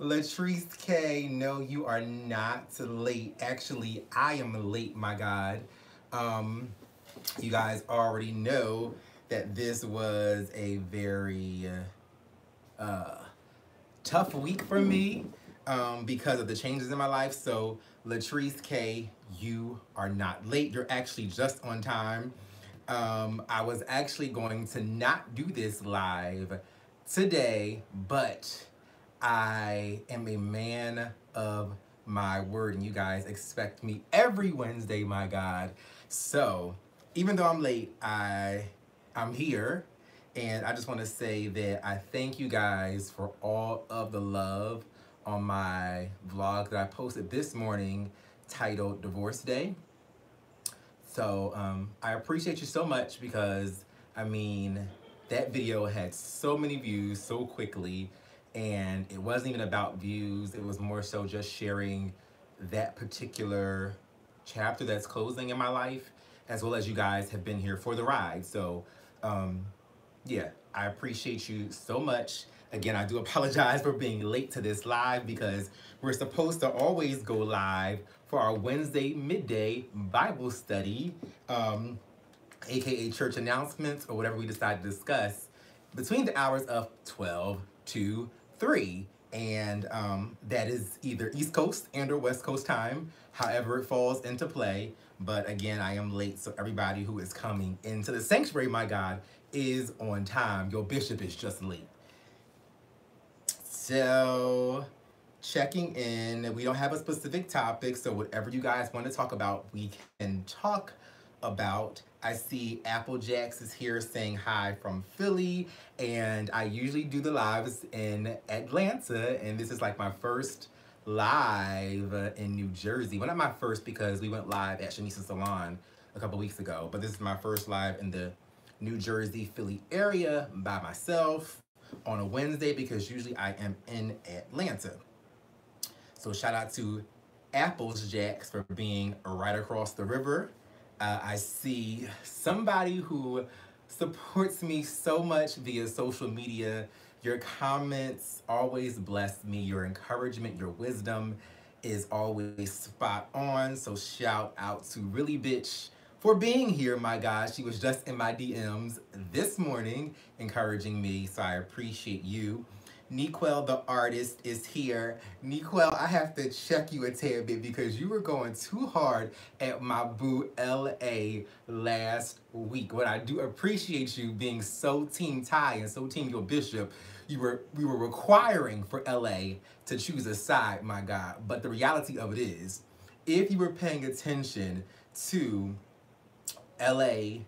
Latrice K, no, you are not late. Actually, I am late, my God. Um, you guys already know that this was a very uh, tough week for me because of the changes in my life. So, Latrice K, you are not late. You're actually just on time. I was actually going to not do this live today, but I am a man of my word, and you guys expect me every Wednesday, my God. So, even though I'm late, I'm here, and I just want to say that I thank you guys for all of the love on my vlog that I posted this morning titled Divorce Day. So I appreciate you so much because, I mean, that video had so many views so quickly, and it wasn't even about views. It was more so just sharing that particular chapter that's closing in my life, as well as you guys have been here for the ride. So um, yeah, I appreciate you so much. Again, I do apologize for being late to this live because we're supposed to always go live for our Wednesday midday Bible study, aka church announcements or whatever we decide to discuss between the hours of 12 to 3. And that is either East Coast and or West Coast time, however it falls into play. But again, I am late, so everybody who is coming into the sanctuary, my God, is on time. Your bishop is just late. So, checking in. We don't have a specific topic, so whatever you guys want to talk about, we can talk about. I see Applejacks is here saying hi from Philly, and I usually do the lives in Atlanta, and this is like my first live in New Jersey. Well, not my first because we went live at Shanice's Salon a couple weeks ago, but this is my first live in the New Jersey, Philly area by myself on a Wednesday because usually I am in Atlanta. So shout out to Apples Jacks for being right across the river. I see somebody who supports me so much via social media. Your comments always bless me. Your encouragement, your wisdom is always spot on. So shout out to Really Bitch for being here, my God. She was just in my DMs this morning encouraging me, so I appreciate you. Nequel the artist is here. Nequel, I have to check you a tad bit because you were going too hard at my boo LA last week. But I do appreciate you being so team Tai and so team your bishop. We were requiring for LA to choose a side, my God. But the reality of it is, if you were paying attention to LA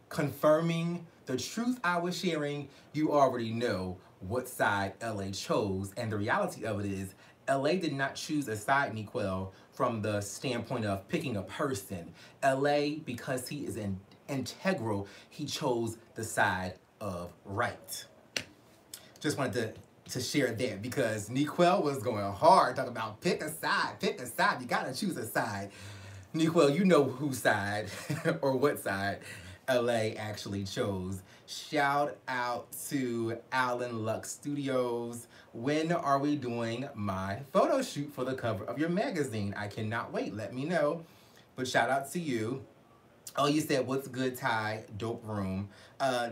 confirming the truth I was sharing, you already know what side LA chose. And the reality of it is, LA did not choose a side, Nequel, from the standpoint of picking a person. LA, because he is integral, he chose the side of right. Just wanted to share that because Nequel was going hard, talking about pick a side, you gotta choose a side. Nequel, you know whose side or what side LA actually chose. Shout out to Alan Lux Studios. When are we doing my photo shoot for the cover of your magazine? I cannot wait. Let me know. But shout out to you. Oh, you said, what's good, Ty? Dope room.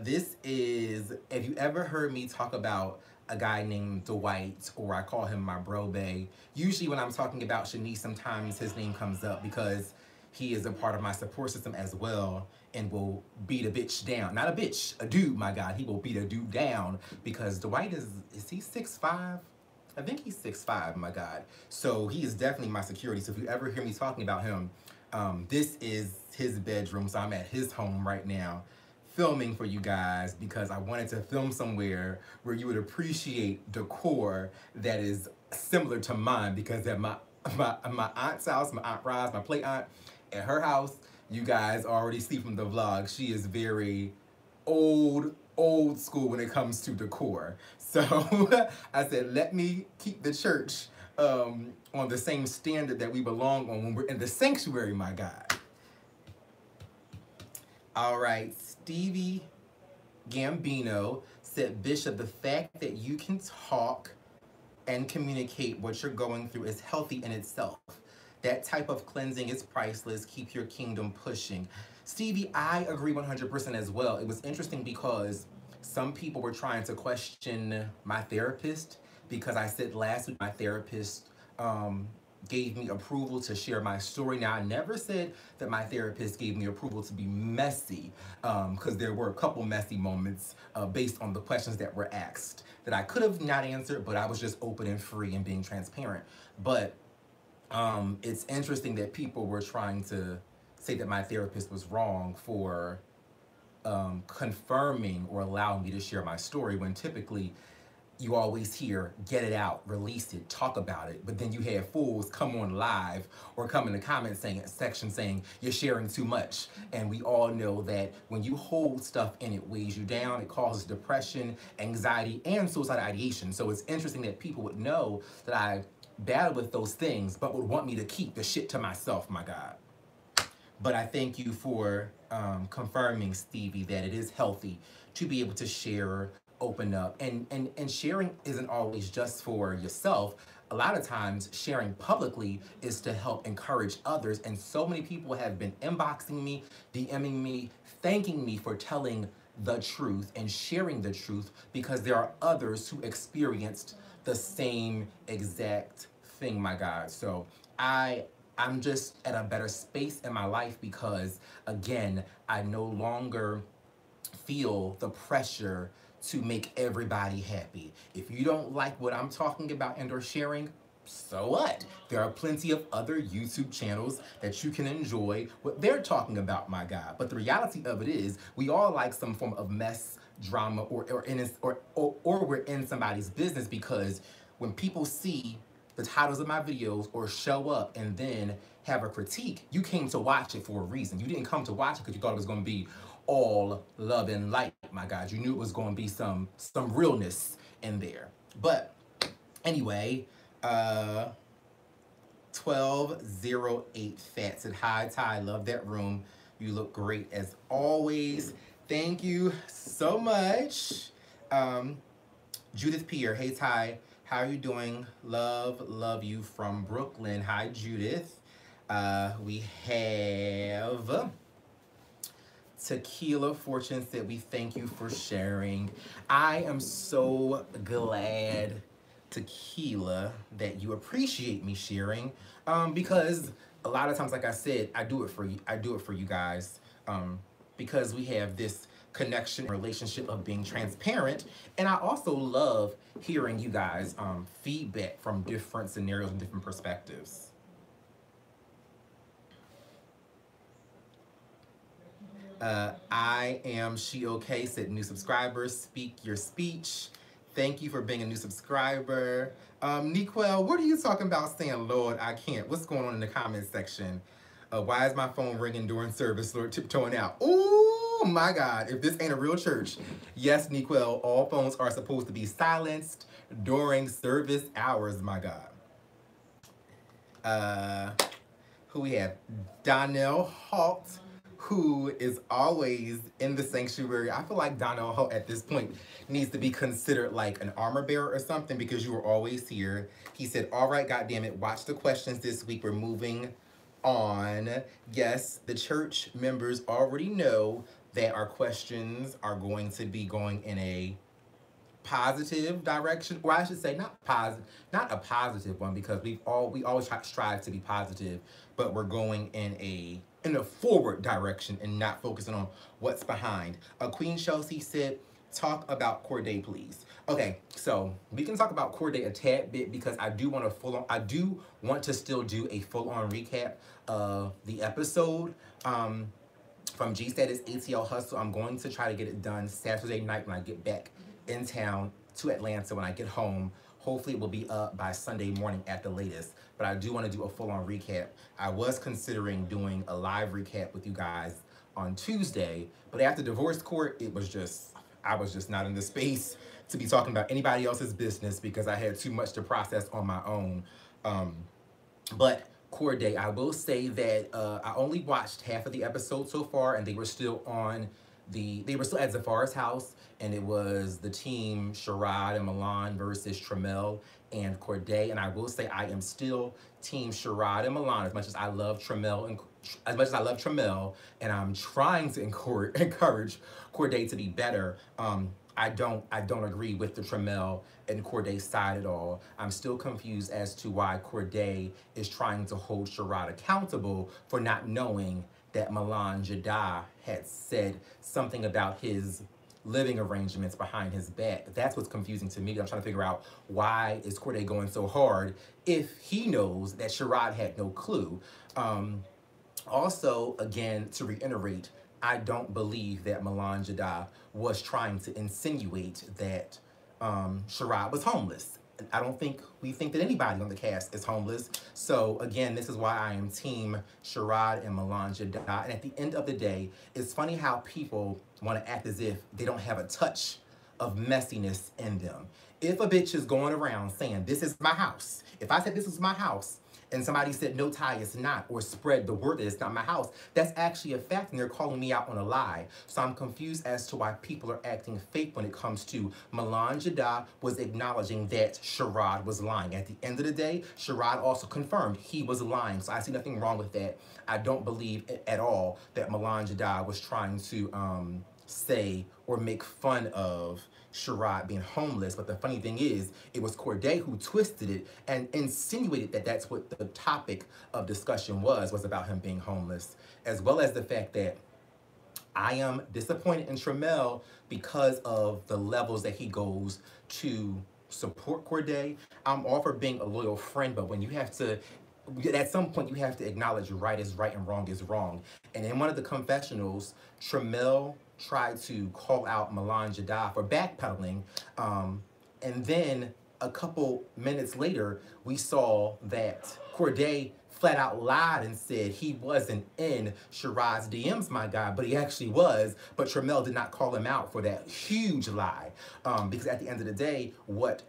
This is, if you ever heard me talk about a guy named Dwight, or I call him my bro bae, usually when I'm talking about Shanice, sometimes his name comes up because he is a part of my support system as well and will beat a bitch down. Not a bitch, a dude, my God. He will beat a dude down because Dwight is he 6'5"? I think he's 6'5", my God. So he is definitely my security. So if you ever hear me talking about him, this is his bedroom. So I'm at his home right now filming for you guys because I wanted to film somewhere where you would appreciate decor that is similar to mine because at my aunt's house, my Aunt Roz, my play aunt, at her house, you guys already see from the vlog, she is very old school when it comes to decor. So I said, let me keep the church on the same standard that we belong on when we're in the sanctuary, my God. All right, Stevie Gambino said, Bishop, the fact that you can talk and communicate what you're going through is healthy in itself. That type of cleansing is priceless. Keep your kingdom pushing. Stevie, I agree 100% as well. It was interesting because some people were trying to question my therapist because I said last week my therapist gave me approval to share my story. Now, I never said that my therapist gave me approval to be messy, because there were a couple messy moments based on the questions that were asked that I could have not answered, but I was just open and free and being transparent. But it's interesting that people were trying to say that my therapist was wrong for confirming or allowing me to share my story when typically you always hear, get it out, release it, talk about it. But then you have fools come on live or come in the comments section saying you're sharing too much. And we all know that when you hold stuff in, it weighs you down, it causes depression, anxiety, and suicidal ideation. So it's interesting that people would know that I battle with those things, but would want me to keep the shit to myself, my God. But I thank you for confirming, Stevie, that it is healthy to be able to share, open up, and sharing isn't always just for yourself. A lot of times sharing publicly is to help encourage others, and so many people have been inboxing me, DMing me, thanking me for telling the truth and sharing the truth because there are others who experienced the same exact thing, my God. So I'm just at a better space in my life because, again, I no longer feel the pressure to make everybody happy. If you don't like what I'm talking about and or sharing, so what? There are plenty of other YouTube channels that you can enjoy what they're talking about, my God. But the reality of it is, we all like some form of mess, drama, or we're in somebody's business, because when people see the titles of my videos or show up and then have a critique, you came to watch it for a reason. You didn't come to watch it because you thought it was going to be all love and light, my God. You knew it was going to be some realness in there. But anyway, 1208 Fat said, hi, Ty, love that room. You look great as always. Thank you so much. Judith Pierre, hey, Ty, how are you doing? Love you from Brooklyn. Hi, Judith. We have Tequila Fortune said, we thank you for sharing. I am so glad, Tequila, that you appreciate me sharing, because a lot of times, like I said, I do it for you. I do it for you guys, because we have this connection, relationship of being transparent. And I also love hearing you guys feedback from different scenarios and different perspectives. I am She Okay said, new subscribers, speak your speech. Thank you for being a new subscriber. Niquel, what are you talking about saying, Lord, I can't? What's going on in the comments section? Why is my phone ringing during service, Lord, tiptoeing out? Oh my God, if this ain't a real church. Yes, Niquel, all phones are supposed to be silenced during service hours, my God. Who we have? Donnell Halt, who is always in the sanctuary. I feel like Donnell Halt at this point needs to be considered like an armor bearer or something, because you were always here. He said, all right, goddammit, watch the questions this week. We're moving on. Yes, the church members already know that our questions are going to be going in a positive direction, or I should say not a positive one, because we always strive to be positive, but we're going in a forward direction and not focusing on what's behind. Queen Chelsea said, talk about Corday, please. Okay, so we can talk about Corday a tad bit, because I do want to still do a full-on recap of the episode from G Status ATL Hustle. I'm going to try to get it done Saturday night when I get back in town to Atlanta. When I get home, hopefully it will be up by Sunday morning at the latest. But I do want to do a full-on recap. I was considering doing a live recap with you guys on Tuesday, but after divorce court, I was just not in the space to be talking about anybody else's business, because I had too much to process on my own. But Corday, I will say that I only watched half of the episode so far, and they were still on they were still at Zafar's house, and it was the team Sherrod and Milan versus Tramel and Corday. And I will say I am still team Sherrod and Milan as much as I love Tramel and as much as I love Tramel, and I'm trying to encourage Corday to be better. I don't agree with the Tramel and Corday side at all. I'm still confused as to why Corday is trying to hold Sherrod accountable for not knowing that Milan Jada had said something about his living arrangements behind his back. That's what's confusing to me. I'm trying to figure out why is Corday going so hard if he knows that Sherrod had no clue. Also, again, to reiterate, I don't believe that Milan Jada was trying to insinuate that Sherrod was homeless. I don't think we think that anybody on the cast is homeless. So again, this is why I am team Sherrod and Milan Jada. And at the end of the day, it's funny how people want to act as if they don't have a touch of messiness in them. If a bitch is going around saying, this is my house, if I said this is my house, and somebody said, no, Ty, it's not, or spread the word that it's not my house, that's actually a fact, and they're calling me out on a lie. So I'm confused as to why people are acting fake when it comes to Milan Jada was acknowledging that Sherrod was lying. At the end of the day, Sherrod also confirmed he was lying, so I see nothing wrong with that. I don't believe at all that Milan Jada was trying to say or make fun of Sherrod being homeless, but the funny thing is, it was Corday who twisted it and insinuated that that's what the topic of discussion was about him being homeless, as well as the fact that I am disappointed in Tramel because of the levels that he goes to support Corday. I'm all for being a loyal friend, but when you have to, at some point you have to acknowledge right is right and wrong is wrong. And in one of the confessionals, Tramel tried to call out Milan Jada for backpedaling, and then a couple minutes later, we saw that Corday flat out lied and said he wasn't in Sherrod's DMs, my guy, but he actually was, but Tramel did not call him out for that huge lie, because at the end of the day, what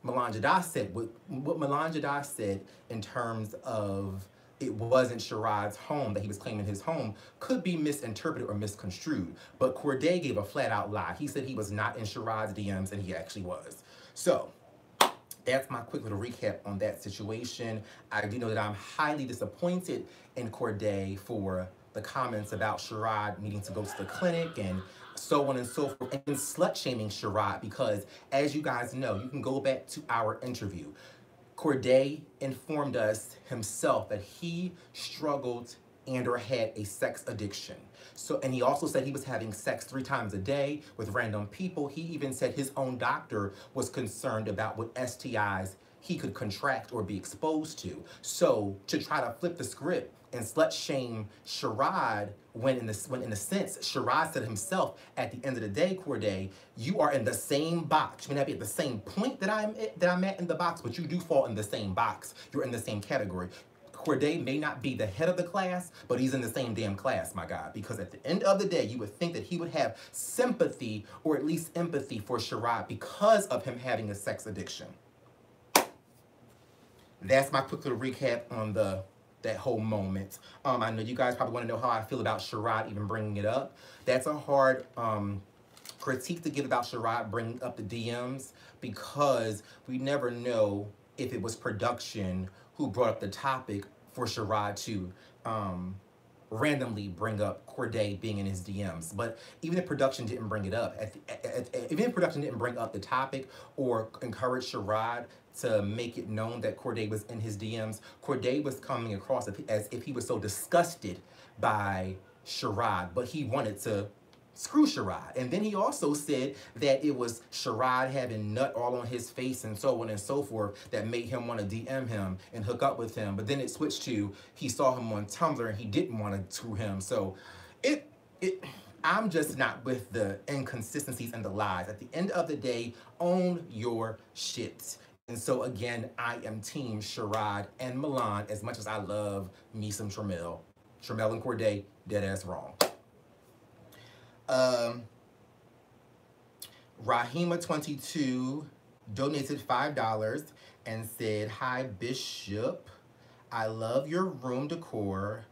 Milan Jada said, what Milan Jada said in terms of it wasn't Sherrod's home that he was claiming his home could be misinterpreted or misconstrued. But Corday gave a flat out lie. He said he was not in Sherrod's DMs, and he actually was. So that's my quick little recap on that situation. I do know that I'm highly disappointed in Corday for the comments about Sherrod needing to go to the clinic and so on and so forth, and slut-shaming Sherrod, because as you guys know, you can go back to our interview. Corday informed us himself that he struggled and or had a sex addiction. So, and he also said he was having sex 3 times a day with random people. He even said his own doctor was concerned about what STIs he could contract or be exposed to. So to try to flip the script and slut shame Sherrod when in a sense, Sherrod said himself, at the end of the day, Corday, you are in the same box. You may not be at the same point that I'm at in the box, but you do fall in the same box. You're in the same category. Corday may not be the head of the class, but he's in the same damn class, my God. Because at the end of the day, you would think that he would have sympathy or at least empathy for Sherrod because of him having a sex addiction. That's my quick little recap on that whole moment. I know you guys probably want to know how I feel about Sherrod even bringing it up. That's a hard critique to give about Sherrod bringing up the DMs, because we never know if it was production who brought up the topic for Sherrod to randomly bring up Corday being in his DMs. But even if production didn't bring it up, even if production didn't bring up the topic or encourage Sherrod to make it known that Corday was in his DMs, Corday was coming across as if he was so disgusted by Sherrod, but he wanted to screw Sherrod. And then he also said that it was Sherrod having nut all on his face and so on and so forth that made him want to DM him and hook up with him. But then it switched to he saw him on Tumblr and he didn't want to screw him. So I'm just not with the inconsistencies and the lies. At the end of the day, own your shit. And so again, I am team Sherrod and Milan as much as I love me some Tramel. Tramel and Corday, dead ass wrong. Rahima22 donated $5 and said, "Hi Bishop, I love your room decor.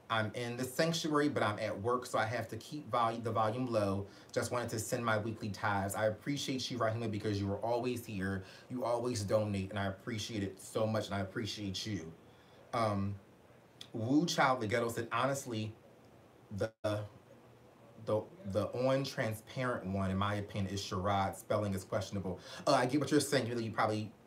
I'm in the sanctuary, but I'm at work, so I have to keep the volume low. Just wanted to send my weekly tithes. I appreciate you, Rahima, because you are always here. You always donate, and I appreciate it so much, and I appreciate you. Um, Woo Child the Ghetto said, honestly, the the the on transparent one, in my opinion, is charade. Spelling is questionable. I get what you're saying. You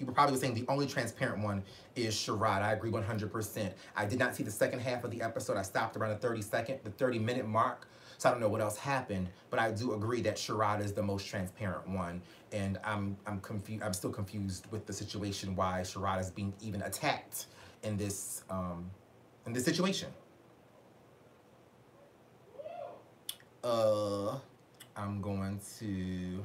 were probably saying the only transparent one is charade. I agree 100%. I did not see the second half of the episode. I stopped around the 30-minute mark. So I don't know what else happened, but I do agree that charade is the most transparent one, and I'm confused. I'm still confused with the situation why charade is being even attacked in this situation. I'm going to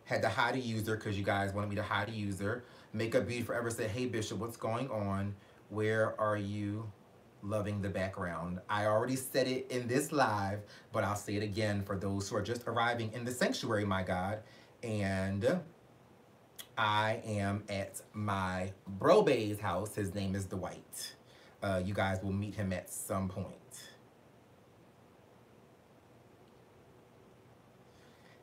had to hide a user because you guys wanted me to hide a user. Makeup Beauty Forever said, "Hey Bishop, what's going on? Where are you? Loving the background." I already said it in this live, but I'll say it again for those who are just arriving in the sanctuary, my God. And I am at my bro bae's house. His name is Dwight. You guys will meet him at some point.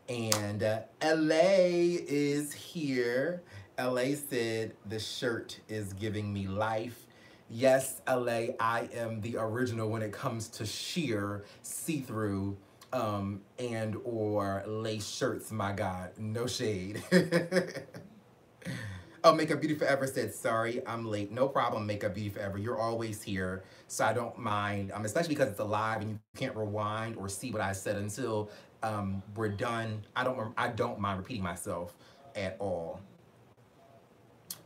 And LA is here. LA said, the shirt is giving me life. Yes, LA, I am the original when it comes to sheer, see-through, and or lace shirts, my God. No shade. Oh, Makeup Beauty Forever said, sorry, I'm late. No problem, Makeup Beauty Forever. You're always here, so I don't mind, especially because it's a live and you can't rewind or see what I said until we're done. I don't mind repeating myself at all.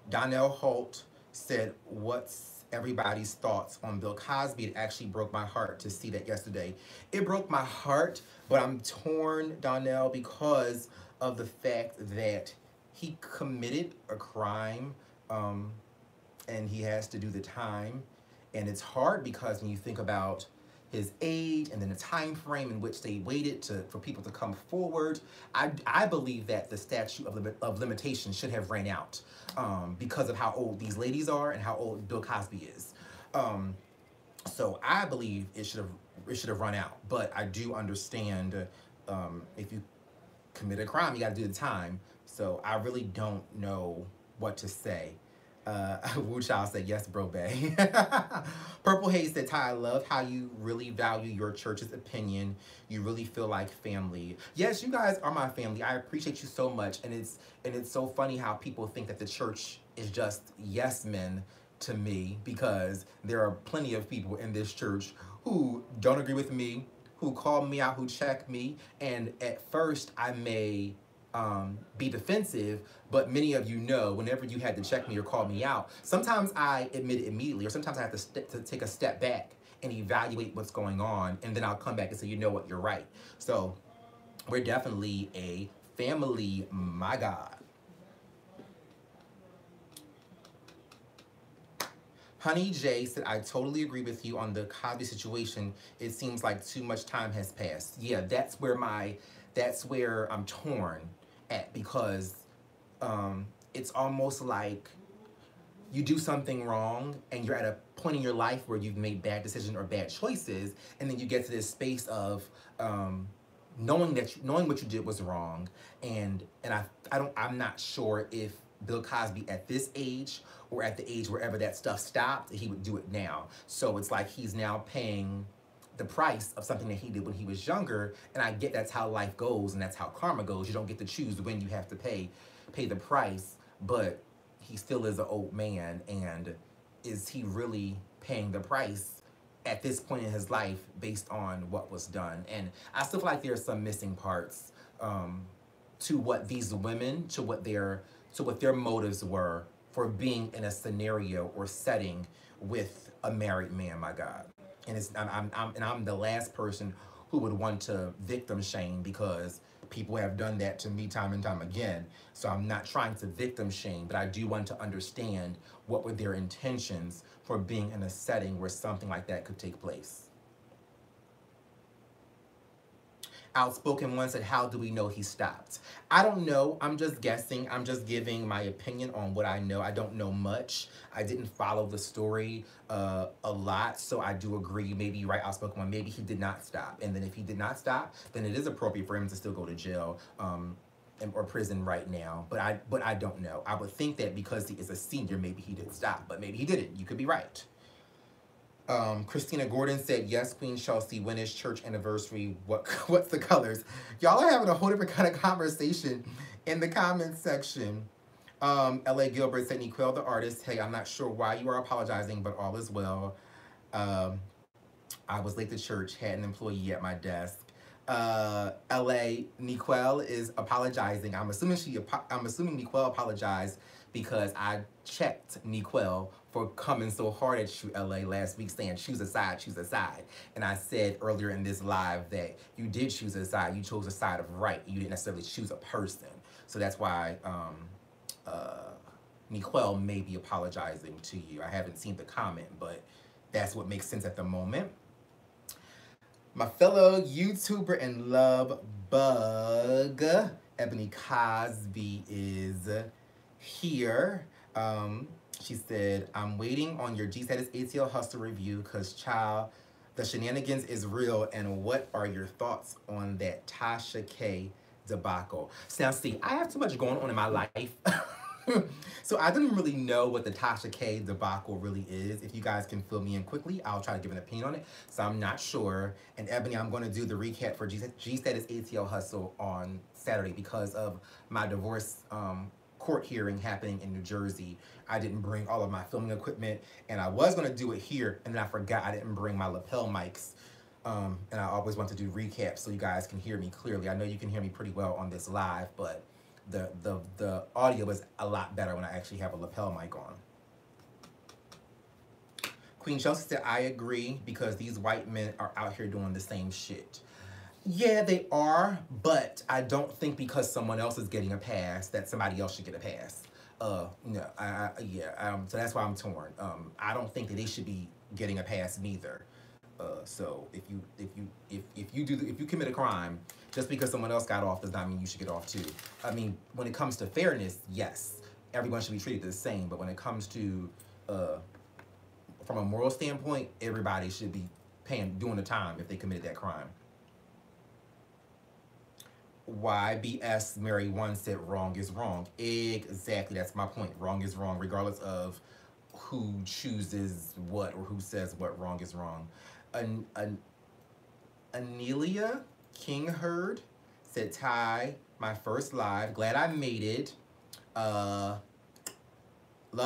Donnell Holt said, what's everybody's thoughts on Bill Cosby? It actually broke my heart to see that yesterday. It broke my heart, but I'm torn, Donnell, because of the fact that he committed a crime, and he has to do the time. And it's hard because when you think about his age and then the time frame in which they waited for people to come forward, I believe that the statute of limitation should have ran out because of how old these ladies are and how old Bill Cosby is. So I believe it should have run out. But I do understand if you commit a crime, you got to do the time. So I really don't know what to say. Wu Child said, yes, bro, bae. Purple Haze said, Ty, I love how you really value your church's opinion. You really feel like family. Yes, you guys are my family. I appreciate you so much. And it's so funny how people think that the church is just yes men to me, because there are plenty of people in this church who don't agree with me, who call me out, who check me. And at first I may be defensive, but many of you know, whenever you had to check me or call me out, sometimes I admit it immediately, or sometimes I have to take a step back and evaluate what's going on, and then I'll come back and say, you know what, you're right. So we're definitely a family, my God. Honey J said, I totally agree with you on the Cosby situation. It seems like too much time has passed. Yeah, that's where I'm torn at, because it's almost like you do something wrong and you're at a point in your life where you've made bad decisions or bad choices, and then you get to this space of knowing what you did was wrong, and I'm not sure if Bill Cosby at this age or at the age wherever that stuff stopped, he would do it now. So it's like he's now paying the price of something that he did when he was younger, and I get that's how life goes and that's how karma goes. You don't get to choose when you have to pay the price, but he still is an old man, and is he really paying the price at this point in his life based on what was done? And I still feel like there's some missing parts to what these women, to what their motives were for being in a scenario or setting with a married man, my God. And I'm the last person who would want to victim shame, because people have done that to me time and time again. So I'm not trying to victim shame, but I do want to understand what were their intentions for being in a setting where something like that could take place. Outspoken One said, how do we know he stopped? I don't know. I'm just guessing. I'm just giving my opinion on what I know. I don't know much. I didn't follow the story a lot, so I do agree. Maybe you're right, Outspoken One. Maybe he did not stop. And then if he did not stop, then it is appropriate for him to still go to jail or prison right now. But I don't know. I would think that because he is a senior, maybe he did stop. But maybe he didn't. You could be right. Christina Gordon said, yes, Queen Chelsea, when is church anniversary? What's the colors? Y'all are having a whole different kind of conversation in the comments section. L.A. Gilbert said, Niquel the artist, hey, I'm not sure why you are apologizing, but all is well. I was late to church, had an employee at my desk. L.A. Niquel is apologizing. I'm assuming Niquel apologized because I checked Niquel for coming so hard at you, LA, last week, saying choose a side, choose a side. And I said earlier in this live that you did choose a side. You chose a side of right. You didn't necessarily choose a person. So that's why Niquel may be apologizing to you. I haven't seen the comment, but that's what makes sense at the moment. My fellow YouTuber and love bug, Ebony Cosby, is here. She said, I'm waiting on your G-Status ATL Hustle review because, child, the shenanigans is real. And what are your thoughts on that Tasha K debacle? So now, see, I have too much going on in my life. So I didn't really know what the Tasha K debacle really is. If you guys can fill me in quickly, I'll try to give an opinion on it. So I'm not sure. And Ebony, I'm going to do the recap for G-Status ATL Hustle on Saturday because of my divorce court hearing happening in New Jersey. I didn't bring all of my filming equipment, and I was going to do it here, and then I forgot I didn't bring my lapel mics. And I always want to do recaps so you guys can hear me clearly. I know you can hear me pretty well on this live, but the audio is a lot better when I actually have a lapel mic on. Queen Chelsea said, I agree, because these white men are out here doing the same shit. Yeah, they are, but I don't think because someone else is getting a pass that somebody else should get a pass. No, so that's why I'm torn. I don't think that they should be getting a pass neither. So if you commit a crime, just because someone else got off does not mean you should get off too. I mean, when it comes to fairness, yes, everyone should be treated the same. But when it comes to from a moral standpoint, everybody should be doing the time if they committed that crime. YBS Mary 1 said wrong is wrong. Exactly, that's my point. Wrong is wrong, regardless of who chooses what or who says what. Wrong is wrong. Anelia Kingherd said, Ty, my first live. Glad I made it. Love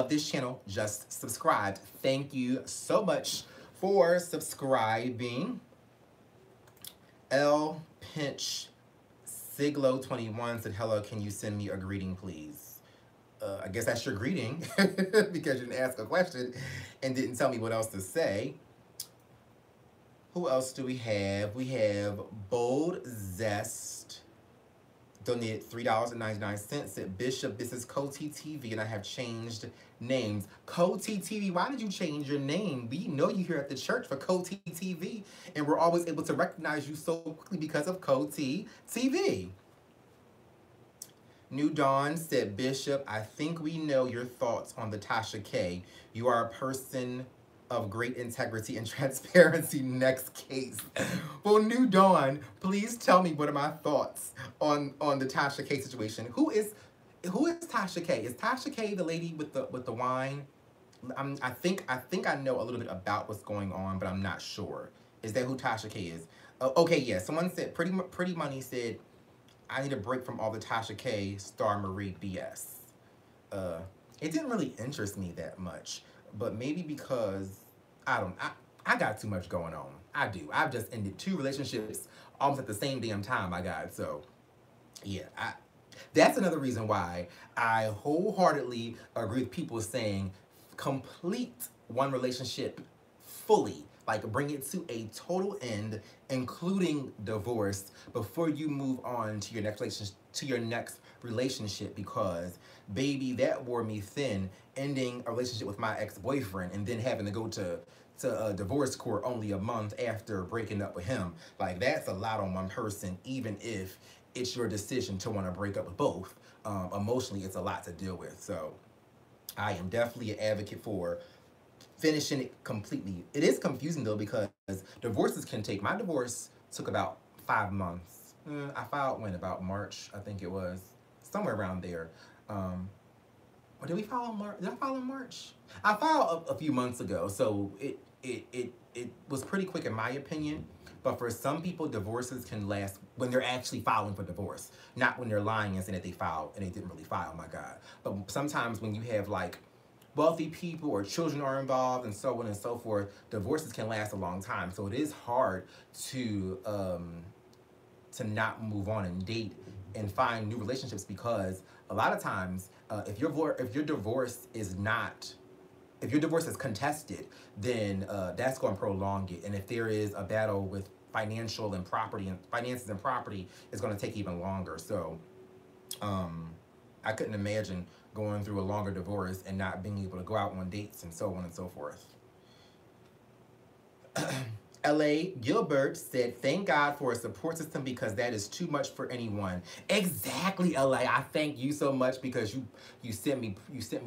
this channel. Just subscribed. Thank you so much for subscribing. L Pinch Siglo 21 said, hello, can you send me a greeting, please? I guess that's your greeting because you didn't ask a question and didn't tell me what else to say. Who else do we have? We have Bold Zest donated $3.99. Said, Bishop, this is Coty TV and I have changed names. Coty TV, why did you change your name? We know you here at the church for Coty TV and we're always able to recognize you so quickly because of Coty TV. New Dawn said, Bishop, I think we know your thoughts on the Tasha K. You are a person of great integrity and transparency. Next case. Well, New Dawn, please tell me what are my thoughts on the Tasha K situation. Who is Tasha K? Is Tasha K the lady with the wine? I think I know a little bit about what's going on, but I'm not sure. Is that who Tasha K is? Okay, yeah. Someone said Pretty Money said, I need a break from all the Tasha K Star Marie BS. It didn't really interest me that much, but maybe because I got too much going on. I do. I've just ended 2 relationships almost at the same damn time, so yeah, that's another reason why I wholeheartedly agree with people saying complete one relationship fully. Like, bring it to a total end, including divorce, before you move on to your next relationship, because, baby, that wore me thin, ending a relationship with my ex-boyfriend and then having to go to to divorce court only a month after breaking up with him. Like, that's a lot on one person, even if it's your decision to want to break up with both. Emotionally, it's a lot to deal with. So I am definitely an advocate for finishing it completely. It is confusing though, because divorces can take, my divorce took about 5 months. I filed when, about March, I think it was, somewhere around there. Or did we file in March? Did I file in March? I filed a few months ago, so it was pretty quick in my opinion. But for some people, divorces can last when they're actually filing for divorce, not when they're lying and saying that they filed and they didn't really file. My God! But sometimes when you have like wealthy people or children are involved and so on and so forth, divorces can last a long time. So it is hard to not move on and date and find new relationships, because a lot of times if your divorce is contested, then that's going to prolong it. And if there is a battle with finances and property, it's going to take even longer. So I couldn't imagine going through a longer divorce and not being able to go out on dates and so on and so forth. L.A. Gilbert said, thank God for a support system, because that is too much for anyone. Exactly, L.A. I thank you so much, because you sent me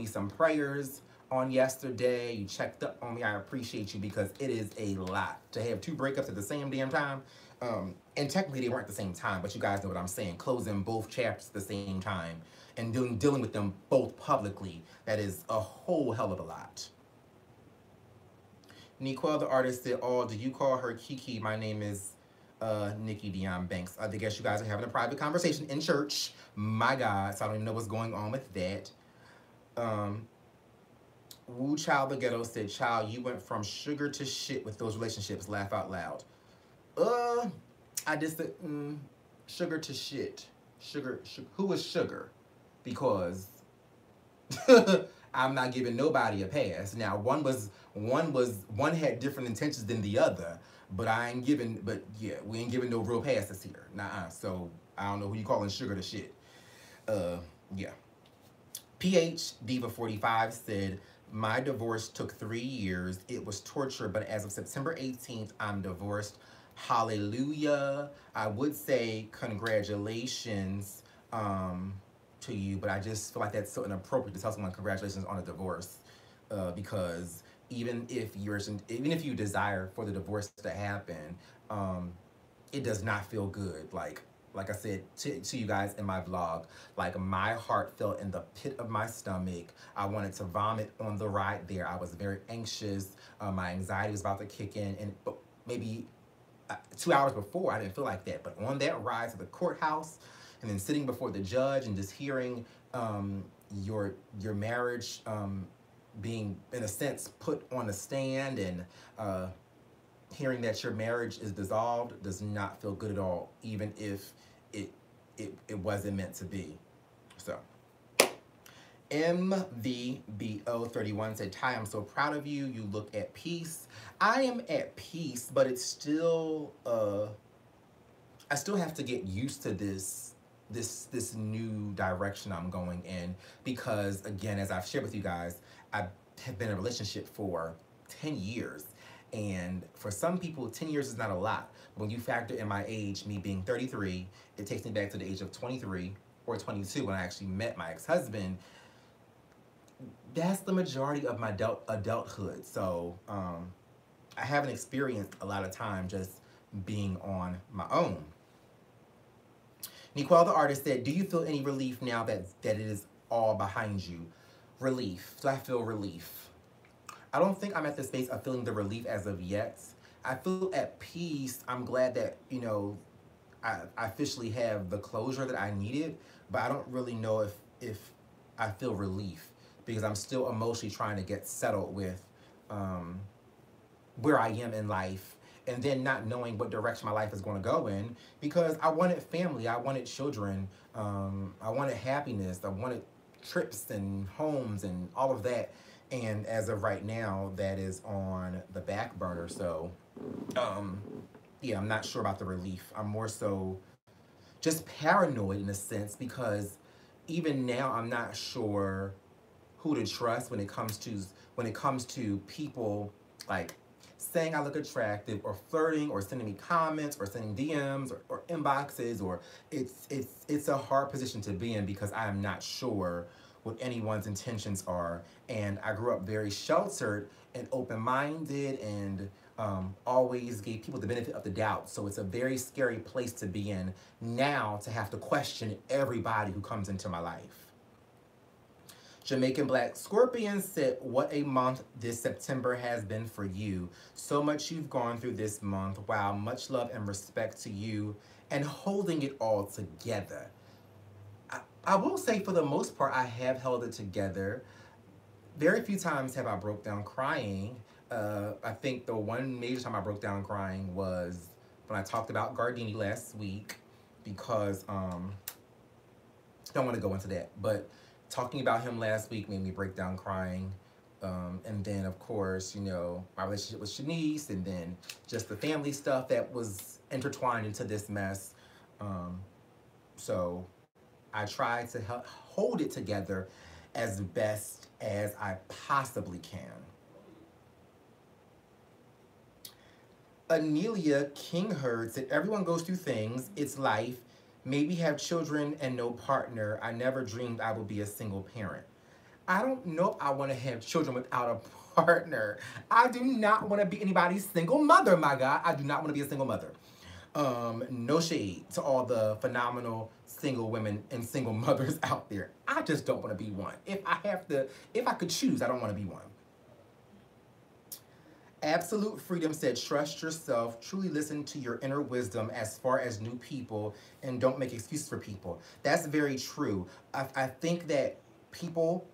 some prayers on yesterday. You checked up on me. I appreciate you, because it is a lot to have 2 breakups at the same damn time. And technically they weren't at the same time, but you guys know what I'm saying. Closing both chapters at the same time and dealing with them both publicly. That is a whole hell of a lot. Niquel, the artist, said, oh, do you call her Kiki? My name is Nikki Dion Banks. I guess you guys are having a private conversation in church. My God, so I don't even know what's going on with that. Woo Child the Ghetto said, child, you went from sugar to shit with those relationships. Laugh out loud. I just said, sugar to shit. Sugar. Who is sugar? Because I'm not giving nobody a pass. Now, one had different intentions than the other, but yeah, we ain't giving no real passes here. Nuh-uh. So I don't know who you calling sugar to shit. Yeah. PH Diva 45 said, my divorce took 3 years. It was torture, but as of September 18th, I'm divorced. Hallelujah. I would say congratulations to you, but I just feel like that's so inappropriate to tell someone congratulations on a divorce, because even if you desire for the divorce to happen, it does not feel good. Like I said to you guys in my vlog, like my heart felt in the pit of my stomach. I wanted to vomit on the ride there. I was very anxious. My anxiety was about to kick in, and maybe 2 hours before I didn't feel like that. But on that ride to the courthouse, and then sitting before the judge and just hearing your marriage being, in a sense, put on a stand, and hearing that your marriage is dissolved does not feel good at all, even if it wasn't meant to be. So MVBO31 said, Tai, I'm so proud of you. You look at peace. I am at peace, but it's still I still have to get used to this new direction I'm going in, because again, as I've shared with you guys, I have been in a relationship for 10 years. And for some people, 10 years is not a lot. When you factor in my age, me being 33, it takes me back to the age of 23 or 22 when I actually met my ex-husband. That's the majority of my adulthood. So I haven't experienced a lot of time just being on my own. Niquel, the artist, said, do you feel any relief now that it is all behind you? Relief. Do I feel relief? I don't think I'm at the space of feeling the relief as of yet. I feel at peace. I'm glad that, you know, I officially have the closure that I needed, but I don't really know if I feel relief, because I'm still emotionally trying to get settled with where I am in life, and then not knowing what direction my life is going to go in, because I wanted family, I wanted children, I wanted happiness, I wanted trips and homes and all of that. And as of right now, that is on the back burner. So, yeah, I'm not sure about the relief. I'm more so just paranoid in a sense, because even now I'm not sure who to trust when it comes to people like saying I look attractive or flirting or sending me comments or sending DMs or inboxes, or it's a hard position to be in because I am not sure what anyone's intentions are. And I grew up very sheltered and open-minded and always gave people the benefit of the doubt. So it's a very scary place to be in now, to have to question everybody who comes into my life. Jamaican Black Scorpion said, what a month this September has been for you. So much you've gone through this month. Wow, much love and respect to you and holding it all together. I will say for the most part, I have held it together. Very few times have I broke down crying. I think the one major time I broke down crying was when I talked about Gardini last week, because don't want to go into that, but talking about him last week made me break down crying. And then, of course, you know, my relationship with Shanice, and then just the family stuff that was intertwined into this mess. So I tried to hold it together as best as I possibly can. Anelia Kinghurd said, everyone goes through things. It's life. Maybe have children and no partner. I never dreamed I would be a single parent. I don't know if I want to have children without a partner. I do not want to be anybody's single mother, my God. I do not want to be a single mother. No shade to all the phenomenal single women and single mothers out there. I just don't want to be one. If I could choose, I don't want to be one. Absolute Freedom said, trust yourself, truly listen to your inner wisdom as far as new people, and don't make excuses for people. That's very true. I think that people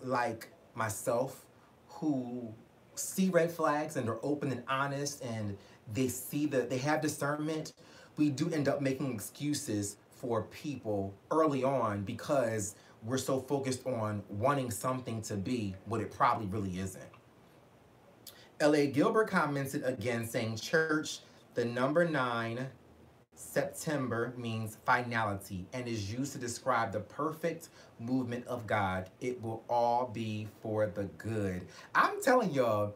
like myself who see red flags and are open and honest and they have discernment, we do end up making excuses for people early on because we're so focused on wanting something to be what it probably really isn't. L.A. Gilbert commented again saying, church, the number 9, September, means finality and is used to describe the perfect movement of God. It will all be for the good. I'm telling y'all,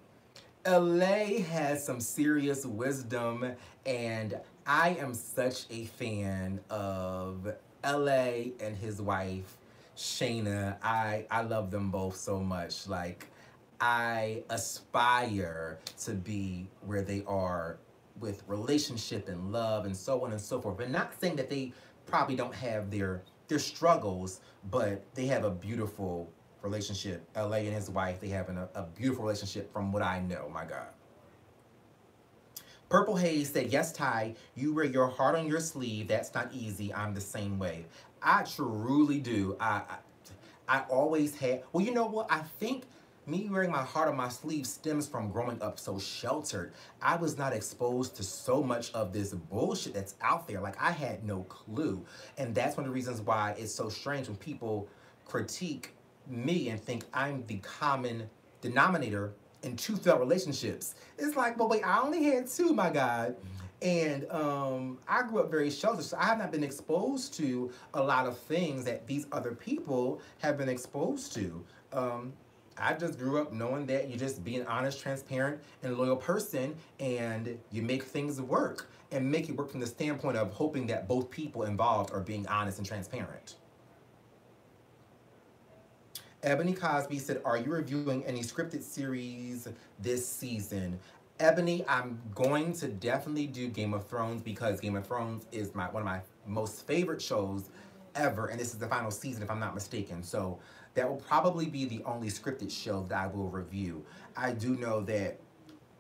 L.A. has some serious wisdom, and I am such a fan of L.A. and his wife, Shayna. I love them both so much. Like, I aspire to be where they are with relationship and love and so on and so forth. But not saying that they probably don't have their struggles, but they have a beautiful relationship. LA and his wife, they have a beautiful relationship from what I know, my God. Purple Haze said, yes, Ty, you wear your heart on your sleeve. That's not easy. I'm the same way. I truly do. I always had, well, you know what? I think me wearing my heart on my sleeve stems from growing up so sheltered. I was not exposed to so much of this bullshit that's out there. Like, I had no clue. And that's one of the reasons why it's so strange when people critique me and think I'm the common denominator in 2 failed relationships. It's like, but wait, I only had 2, my God. And I grew up very sheltered, so I have not been exposed to a lot of things that these other people have been exposed to. I just grew up knowing that you just be an honest, transparent, and loyal person, and you make things work, and make it work from the standpoint of hoping that both people involved are being honest and transparent. Ebony Cosby said, are you reviewing any scripted series this season? Ebony, I'm going to definitely do Game of Thrones because Game of Thrones is one of my most favorite shows ever, and this is the final season if I'm not mistaken. So that will probably be the only scripted show that I will review. I do know that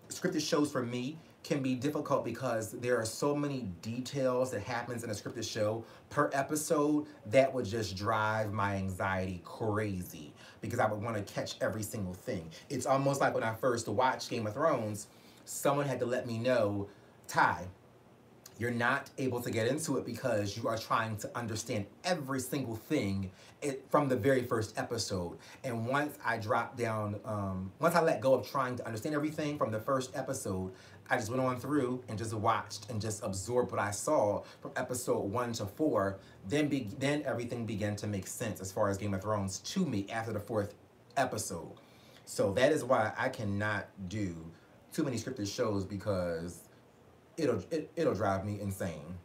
scripted shows for me can be difficult because there are so many details that happens in a scripted show per episode that would just drive my anxiety crazy because I would want to catch every single thing. It's almost like when I first watched Game of Thrones, someone had to let me know, Ty, you're not able to get into it because you are trying to understand every single thing from the very first episode. And once I dropped down, once I let go of trying to understand everything from the first episode, I just went on through and just watched and just absorbed what I saw from episode 1 to 4. Then everything began to make sense as far as Game of Thrones to me after the 4th episode. So that is why I cannot do too many scripted shows because it'll drive me insane.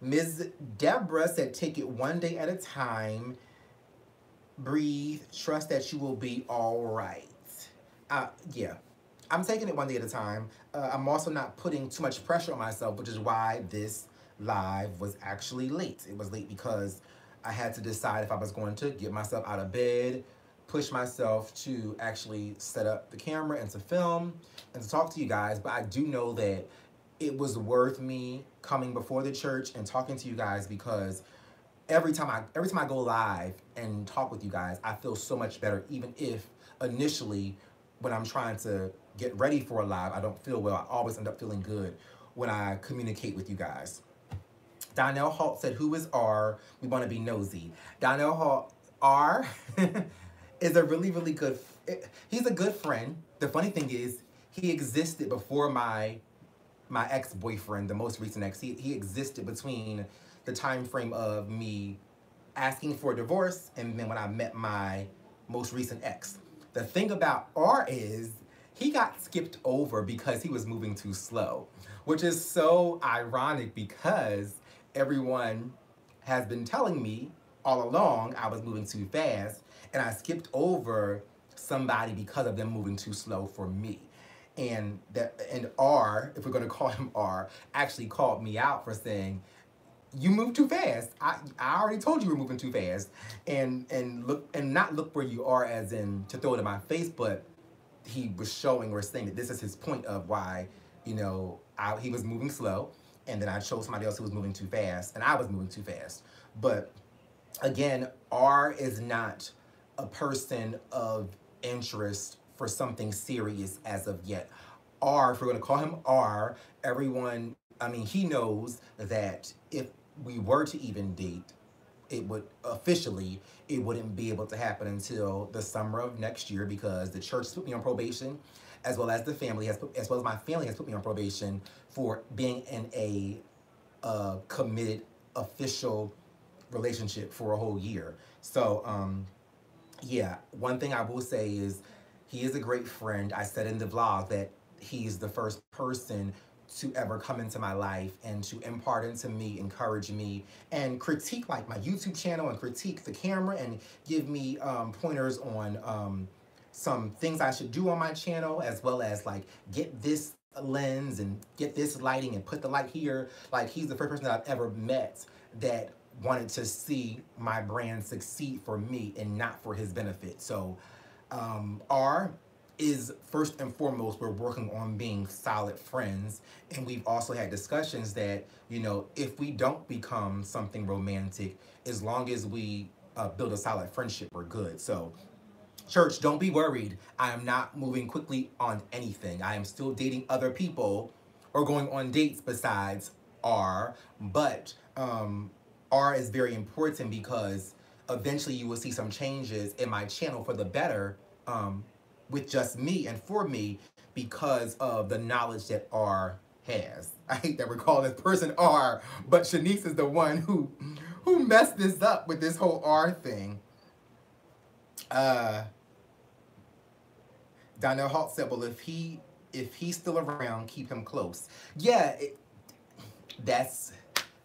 Ms. Deborah said, take it one day at a time. Breathe. Trust that you will be all right. Yeah. I'm taking it one day at a time. I'm also not putting too much pressure on myself, which is why this live was actually late. It was late because I had to decide if I was going to get myself out of bed, push myself to actually set up the camera and to film and to talk to you guys. But I do know that it was worth me coming before the church and talking to you guys, because every time I go live and talk with you guys, I feel so much better, even if initially when I'm trying to get ready for a live, I don't feel well. I always end up feeling good when I communicate with you guys. Donnell Halt said, who is R? We want to be nosy. Donnell Halt, R is a really, really good, he's a good friend. The funny thing is, he existed before my ex-boyfriend, the most recent ex. He existed between the time frame of me asking for a divorce and then when I met my most recent ex. The thing about R is he got skipped over because he was moving too slow, which is so ironic because everyone has been telling me all along I was moving too fast, and I skipped over somebody because of them moving too slow for me. And R, if we're gonna call him R, actually called me out for saying, you move too fast. I already told you you were moving too fast. And not look where you are as in to throw it in my face, but he was showing or saying that this is his point of why, you know, he was moving slow, and then I chose somebody else who was moving too fast, and I was moving too fast. But again, R is not a person of interest for something serious as of yet. R, if we're gonna call him R, everyone, I mean, he knows that if we were to even date, it wouldn't be able to happen until the summer of next year, because the church put me on probation, as well as the family as well as my family has put me on probation for being in a committed official relationship for a whole year. So yeah, one thing I will say is he is a great friend. I said in the vlog that he's the first person to ever come into my life and to impart into me, encourage me, and critique like my YouTube channel and critique the camera and give me pointers on some things I should do on my channel, as well as like get this lens and get this lighting and put the light here. Like, he's the first person that I've ever met that wanted to see my brand succeed for me and not for his benefit. So R is first and foremost, we're working on being solid friends, and we've also had discussions that, you know, if we don't become something romantic, as long as we build a solid friendship, we're good. So church, don't be worried. I am not moving quickly on anything. I am still dating other people or going on dates besides R, but R is very important because eventually you will see some changes in my channel for the better, with just me and for me, because of the knowledge that R has. I hate that we're calling this person R, but Shanice is the one who messed this up with this whole R thing. Donnell Halt said, well, if he's still around, keep him close. Yeah, that's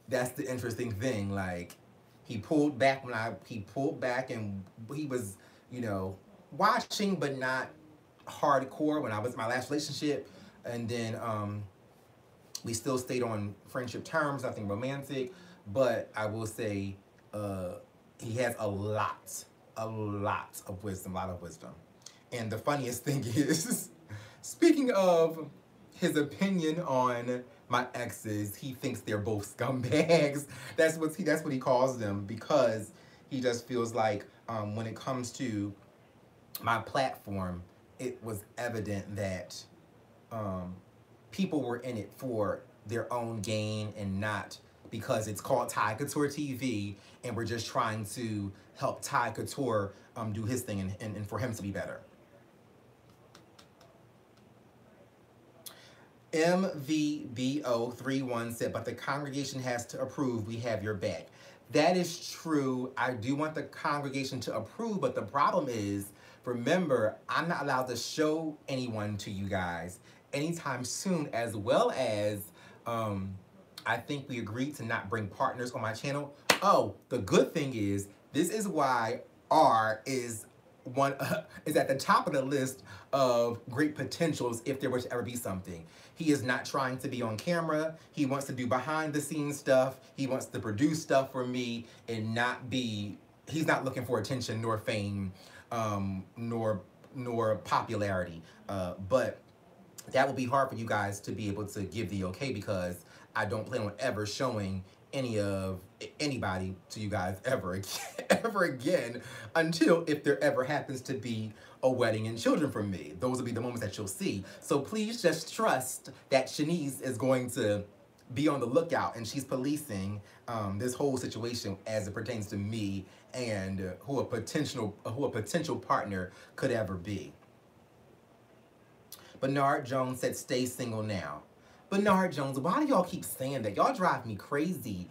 the interesting thing. Like, he pulled back and he was, you know, watching but not hardcore when I was in my last relationship, and then we still stayed on friendship terms, nothing romantic, but I will say he has a lot of wisdom, And the funniest thing is, speaking of his opinion on my exes, he thinks they're both scumbags. That's what he calls them, because he just feels like when it comes to my platform, it was evident that people were in it for their own gain and not because it's called Tai Couture TV and we're just trying to help Tai Couture do his thing and for him to be better. MVBO31 said, but the congregation has to approve. We have your back. That is true. I do want the congregation to approve, but the problem is Remember, I'm not allowed to show anyone to you guys anytime soon, as well as I think we agreed to not bring partners on my channel. Oh, the good thing is, this is why R is is at the top of the list of great potentials if there were to ever be something. He is not trying to be on camera. He wants to do behind the scenes stuff. He wants to produce stuff for me and not be, he's not looking for attention nor fame, nor popularity. But that will be hard for you guys to be able to give the okay, because I don't plan on ever showing anybody to you guys ever again until if there ever happens to be a wedding and children from me. Those will be the moments that you'll see. So please just trust that Shanice is going to be on the lookout, and she's policing this whole situation as it pertains to me and who a potential partner could ever be. Bernard Jones said, stay single now. Bernard Jones, why do y'all keep saying that? Y'all drive me crazy.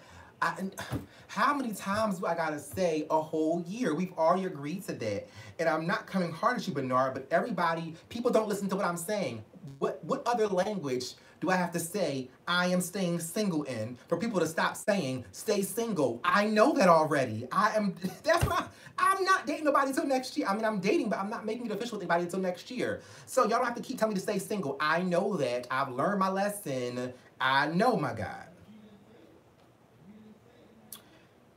How many times do I gotta say a whole year? We've already agreed to that. And I'm not coming hard at you, Bernard, but people don't listen to what I'm saying. What other language do I have to say I am staying single in for people to stop saying stay single? I know that already. I'm not dating nobody until next year. I mean, I'm dating, but I'm not making it official with anybody until next year. So y'all don't have to keep telling me to stay single. I know that. I've learned my lesson. I know, my God.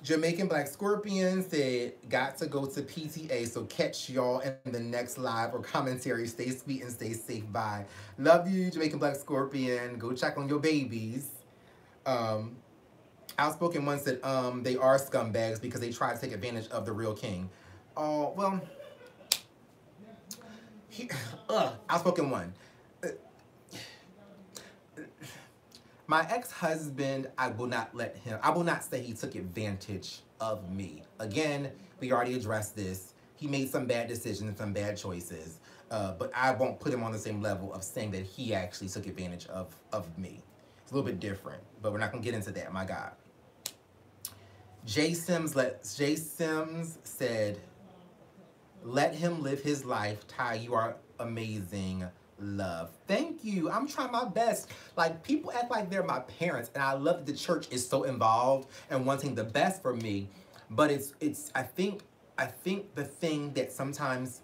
Jamaican Black Scorpion said, got to go to PTA, so catch y'all in the next live or commentary. Stay sweet and stay safe. Bye. Love you, Jamaican Black Scorpion. Go check on your babies. Outspoken One said, they are scumbags because they try to take advantage of the real king. Oh, well, Outspoken One. My ex-husband, I will not say he took advantage of me. Again, we already addressed this. He made some bad decisions and some bad choices, but I won't put him on the same level of saying that he actually took advantage of me. It's a little bit different, but we're not gonna get into that, my God. Jay Sims said, let him live his life. Ty, you are amazing. Love. Thank you. I'm trying my best. Like, people act like they're my parents, and I love that the church is so involved and wanting the best for me. But I think the thing that sometimes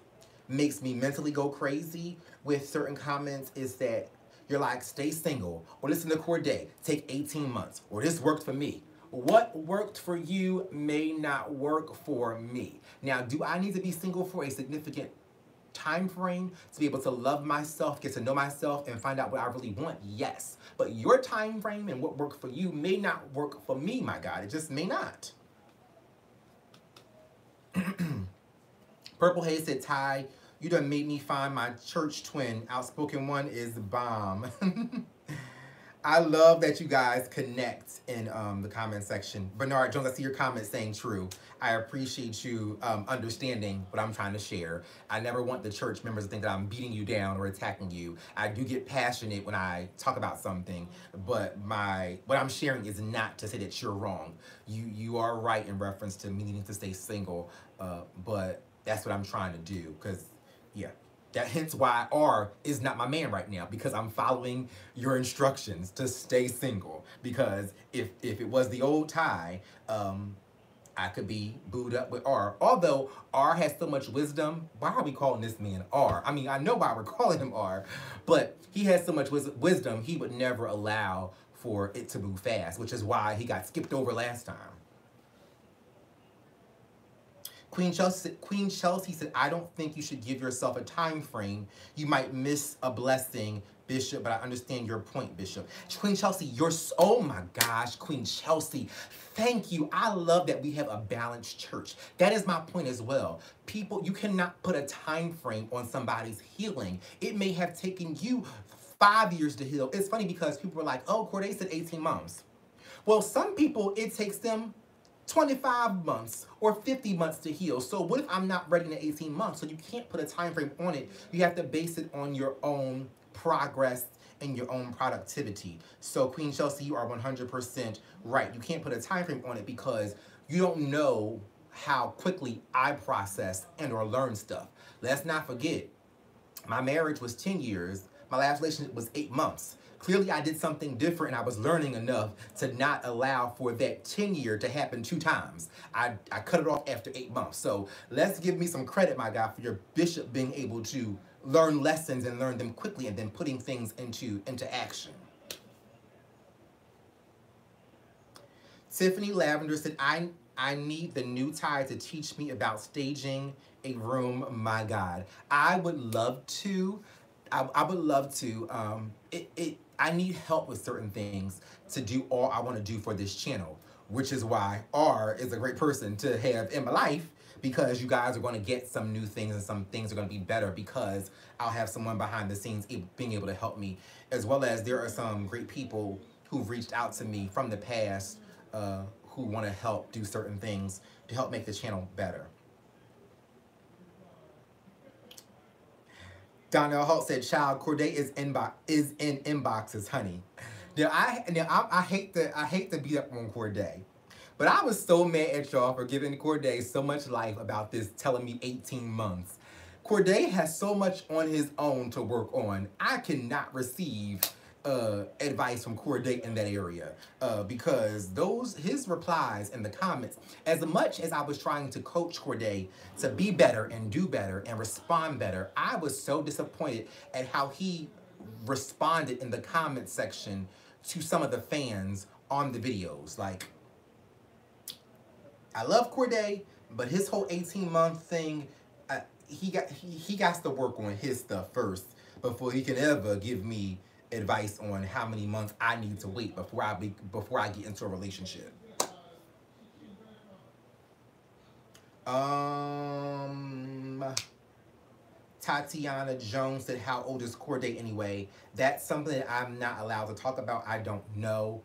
makes me mentally go crazy with certain comments is that you're like, stay single, or listen to Corday, take 18 months, or this worked for me. What worked for you may not work for me. Now, do I need to be single for a significant time frame to be able to love myself, get to know myself, and find out what I really want? Yes. But your time frame and what worked for you may not work for me, my God. It just may not. Purple Haze said, Ty, you done made me find my church twin. Outspoken One is bomb. I love that you guys connect in the comment section. Bernard Jones, I see your comment saying true. I appreciate you understanding what I'm trying to share. I never want the church members to think that I'm beating you down or attacking you. I do get passionate when I talk about something, but what I'm sharing is not to say that you're wrong. You are right in reference to me needing to stay single, but that's what I'm trying to do, because, yeah. That hence why R is not my man right now, because I'm following your instructions to stay single. Because if it was the old Ty, I could be booed up with R. Although R has so much wisdom, why are we calling this man R? I mean, I know why we're calling him R, but he has so much wisdom, he would never allow for it to move fast, which is why he got skipped over last time. Queen Chelsea said, I don't think you should give yourself a time frame. You might miss a blessing, Bishop, but I understand your point, Bishop. Queen Chelsea, oh my gosh, Queen Chelsea, thank you. I love that we have a balanced church. That is my point as well. People, you cannot put a time frame on somebody's healing. It may have taken you 5 years to heal. It's funny because people were like, oh, Corday said 18 months. Well, some people, it takes them 25 months or 50 months to heal. So what if I'm not ready in 18 months? So you can't put a time frame on it. You have to base it on your own progress and your own productivity. So Queen Chelsea, you are 100% right. You can't put a time frame on it because you don't know how quickly I process and or learn stuff. Let's not forget, my marriage was 10 years. My last relationship was 8 months. Clearly, I did something different, and I was learning enough to not allow for that 10-year to happen 2 times. I cut it off after 8 months. So let's give me some credit, my God, for your bishop being able to learn lessons and learn them quickly and then putting things into action. Tiffany Lavender said, I need the new Tai to teach me about staging a room, my God. I would love to. I would love to. I need help with certain things to do all I want to do for this channel, which is why R is a great person to have in my life, because you guys are going to get some new things and some things are going to be better because I'll have someone behind the scenes being able to help me, as well as there are some great people who've reached out to me from the past who want to help do certain things to help make the channel better. Donnell Holt said, "Child, Corday is in inboxes, honey." Now I hate to beat up on Corday, but I was so mad at y'all for giving Corday so much life about this telling me 18 months. Corday has so much on his own to work on. I cannot receive advice from Corday in that area because his replies in the comments, as much as I was trying to coach Corday to be better and do better and respond better, I was so disappointed at how he responded in the comment section to some of the fans on the videos. Like, I love Corday, but his whole 18-month thing, he got to work on his stuff first before he can ever give me advice on how many months I need to wait before I get into a relationship. Tatiana Jones said, "How old is Corday anyway?" That's something that I'm not allowed to talk about. I don't know.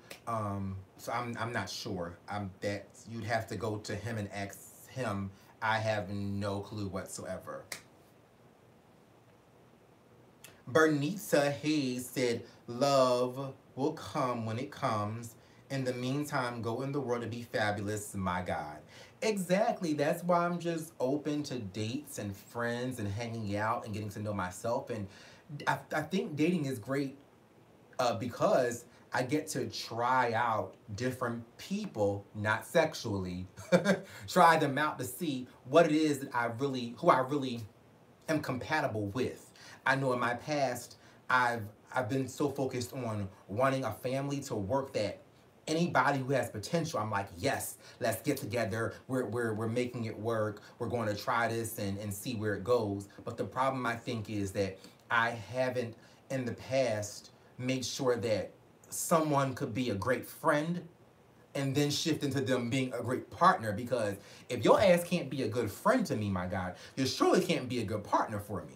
So I'm not sure. That you'd have to go to him and ask him. I have no clue whatsoever. Bernita Hayes said, "Love will come when it comes. In the meantime, go in the world to be fabulous, my God." Exactly. That's why I'm just open to dates and friends and hanging out and getting to know myself. And I think dating is great because I get to try out different people, not sexually, try them out to see what it is that who I really am compatible with. I know in my past, I've been so focused on wanting a family to work that anybody who has potential, I'm like, yes, let's get together. We're making it work. We're going to try this and see where it goes. But the problem, I think, is that I haven't in the past made sure that someone could be a great friend and then shift into them being a great partner. Because if your ass can't be a good friend to me, my God, you surely can't be a good partner for me.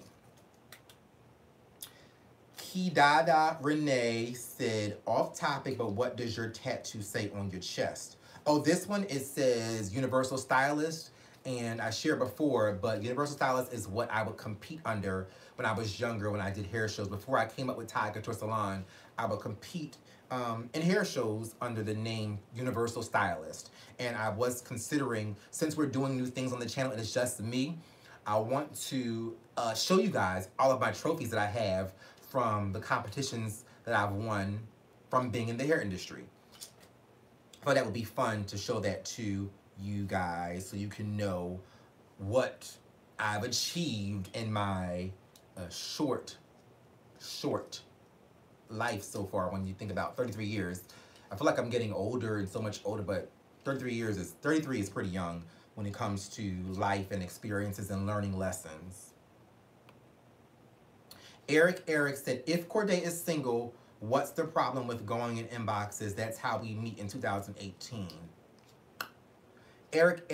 Kidada Renee said, "Off topic, but what does your tattoo say on your chest?" Oh, this one, it says Universal Stylist. And I shared before, but Universal Stylist is what I would compete under when I was younger, when I did hair shows. Before I came up with Tai Couture Salon, I would compete in hair shows under the name Universal Stylist. And I was considering, since we're doing new things on the channel and it's just me, I want to show you guys all of my trophies that I have from the competitions that I've won from being in the hair industry. I thought that would be fun to show that to you guys so you can know what I've achieved in my short life so far. When you think about 33 years, I feel like I'm getting older and so much older, but 33 is pretty young when it comes to life and experiences and learning lessons. Eric said, "If Corday is single, what's the problem with going in inboxes? That's how we meet in 2018. Eric,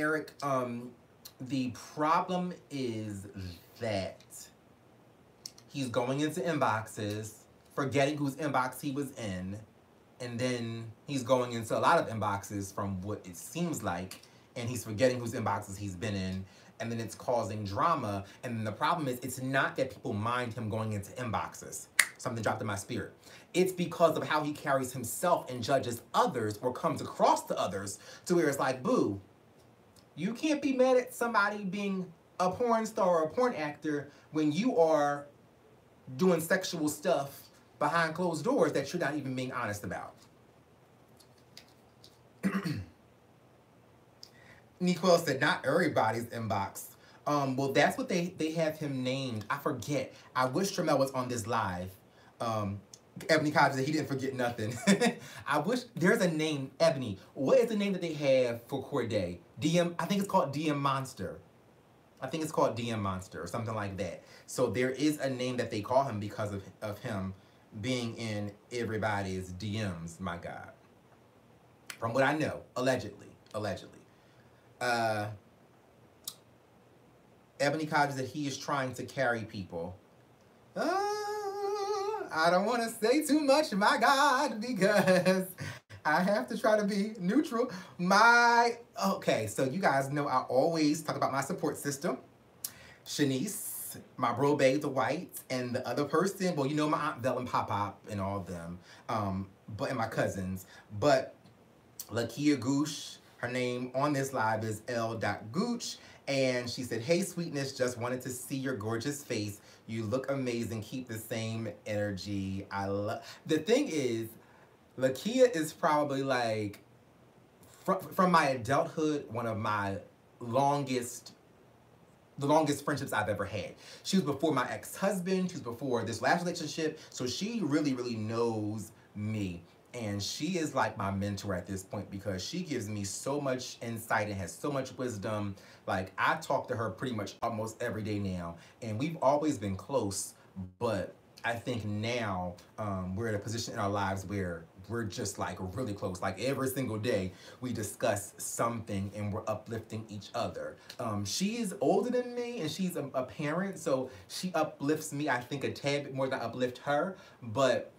the problem is that he's going into inboxes, forgetting whose inbox he was in, and then he's going into a lot of inboxes from what it seems like, and he's forgetting whose inboxes he's been in, and then it's causing drama. And then the problem is, it's not that people mind him going into inboxes. Something dropped in my spirit. It's because of how he carries himself and judges others or comes across to others to where it's like, boo, you can't be mad at somebody being a porn star or a porn actor when you are doing sexual stuff behind closed doors that you're not even being honest about? Nicole said, not everybody's inbox. Well, that's what they have him named. I forget. I wish Tramel was on this live. Ebony Cobb said he didn't forget nothing. I wish there's a name, Ebony. What is the name that they have for Corday? DM, I think it's called DM Monster. I think it's called DM Monster or something like that. So there is a name that they call him because of him being in everybody's DMs, my God. From what I know, allegedly. Ebony Cobb said he is trying to carry people. I don't want to say too much, my God, because I have to try to be neutral. Okay, so you guys know I always talk about my support system. Shanice, my bro Babe the White, and the other person, well, you know my Aunt Vel and Pop and all of them, and my cousins. But Lakia Gooch, her name on this live is L.Gooch, and she said, hey, sweetness, just wanted to see your gorgeous face. You look amazing. Keep the same energy. The thing is, Lakia is probably like, from my adulthood, one of my the longest friendships I've ever had. She was before my ex-husband. She was before this last relationship. So she really, really knows me. And she is like my mentor at this point because she gives me so much insight and has so much wisdom. Like, I talk to her pretty much almost every day now. And we've always been close, but I think now we're in a position in our lives where we're just like really close. Like every single day we discuss something and we're uplifting each other. She is older than me and she's a parent, so she uplifts me, I think, a tad bit more than I uplift her, but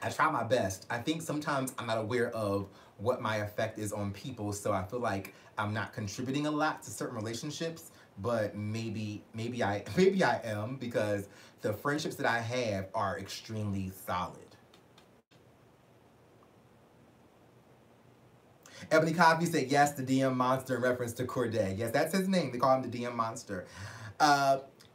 I try my best. I think sometimes I'm not aware of what my effect is on people, so I feel like I'm not contributing a lot to certain relationships, but maybe I am, because the friendships that I have are extremely solid. Ebony Cosby said, yes, the DM Monster in reference to Corday. Yes, that's his name. They call him the DM Monster.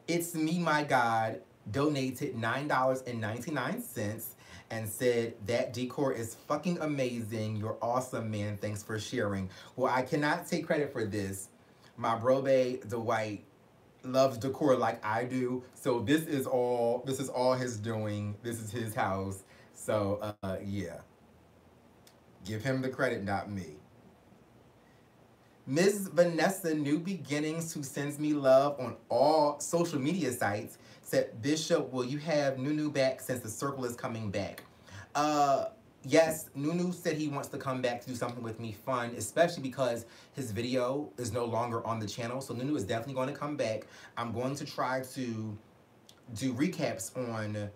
It's Me, My God, donated $9.99 and said, that decor is fucking amazing. You're awesome, man. Thanks for sharing. Well, I cannot take credit for this. My brobe, Dwight, loves decor like I do. So this is all his doing. This is his house. So, yeah. Give him the credit, not me. Ms. Vanessa New Beginnings, who sends me love on all social media sites, said, Bishop, will you have Nunu back since the circle is coming back? Yes, Nunu said he wants to come back to do something with me fun, especially because his video is no longer on the channel. So Nunu is definitely going to come back. I'm going to try to do recaps on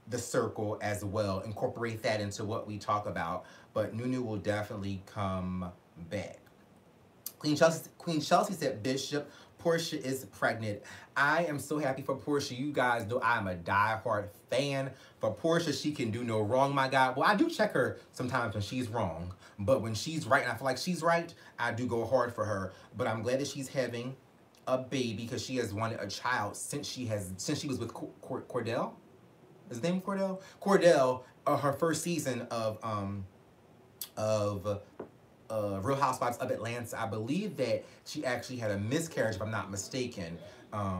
the circle as well, incorporate that into what we talk about. But Nunu will definitely come back. Queen Chelsea said, Bishop, Portia is pregnant. I am so happy for Portia. You guys know I'm a diehard fan. For Portia, she can do no wrong, my God. Well, I do check her sometimes when she's wrong. But when she's right and I feel like she's right, I do go hard for her. But I'm glad that she's having a baby because she has wanted a child since she was with Cordell. Is his name Cordell? Cordell, her first season of Real Housewives of Atlanta. I believe that she actually had a miscarriage, if I'm not mistaken.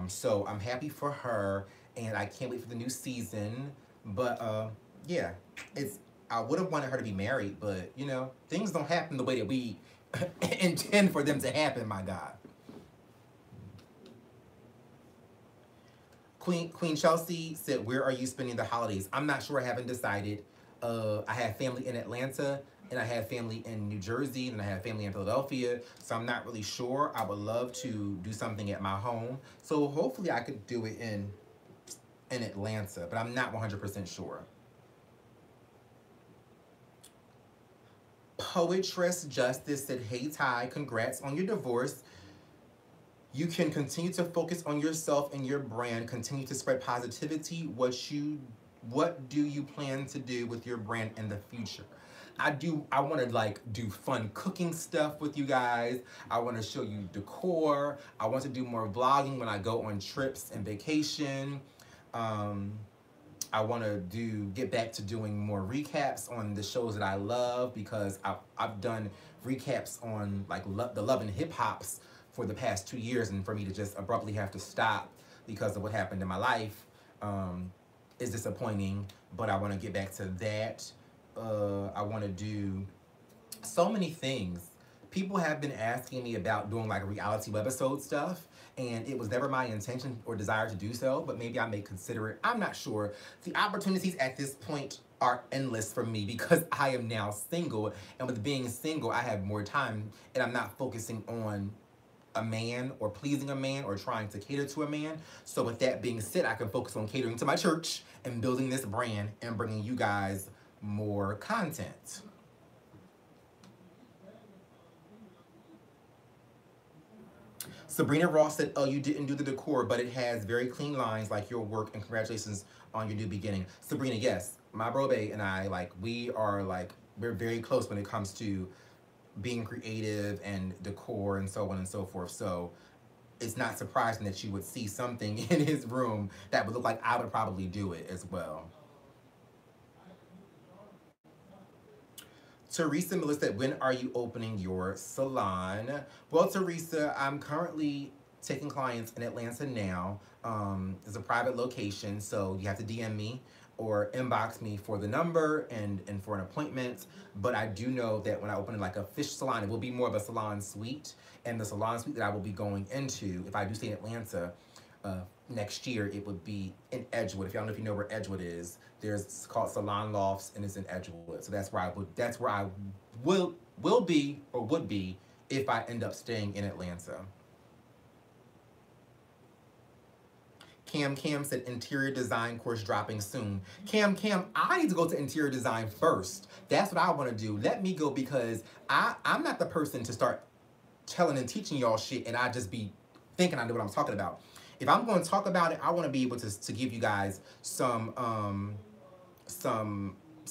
So I'm happy for her, and I can't wait for the new season. But yeah, I would have wanted her to be married, but you know, things don't happen the way that we intend for them to happen, my God. Queen Chelsea said, where are you spending the holidays? I'm not sure. I haven't decided. I have family in Atlanta, and I have family in New Jersey, and I have family in Philadelphia, so I'm not really sure. I would love to do something at my home, so hopefully I could do it in Atlanta, but I'm not 100% sure. Poetress Justice said, hey Ty, congrats on your divorce. You can continue to focus on yourself and your brand, continue to spread positivity. What do you plan to do with your brand in the future? I want to like do fun cooking stuff with you guys. I want to show you decor. I want to do more vlogging when I go on trips and vacation. Um, I want to get back to doing more recaps on the shows that I love, because I've done recaps on like the Love and Hip Hops for the past 2 years, and for me to just abruptly have to stop because of what happened in my life is disappointing. But I want to get back to that. I want to do so many things. People have been asking me about doing like reality webisode stuff, and it was never my intention or desire to do so, but maybe I may consider it. I'm not sure. The opportunities at this point are endless for me because I am now single, and with being single, I have more time, and I'm not focusing on a man or pleasing a man or trying to cater to a man. So with that being said, I can focus on catering to my church and building this brand and bringing you guys more content. Sabrina Ross said, oh, you didn't do the decor, but it has very clean lines like your work, and congratulations on your new beginning. Sabrina, yes, my bro bae and I, like, we're very close when it comes to being creative and decor and so on and so forth. So it's not surprising that you would see something in his room that would look like I would probably do it as well. Teresa Miller said, when are you opening your salon? Well, Teresa, I'm currently taking clients in Atlanta now. It's a private location, so you have to DM me or inbox me for the number and for an appointment. But I do know that when I open like a fish salon, it will be more of a salon suite. And the salon suite that I will be going into, if I do stay in Atlanta, next year, it would be in Edgewood. If y'all know, if you know where Edgewood is, it's called Salon Lofts, and it's in Edgewood. So that's where I will be or would be if I end up staying in Atlanta. Cam said interior design course dropping soon. Cam, I need to go to interior design first. That's what I want to do. Let me go, because I'm not the person to start telling and teaching y'all shit and I just be thinking I know what I'm talking about. If I'm going to talk about it, I want to be able to give you guys some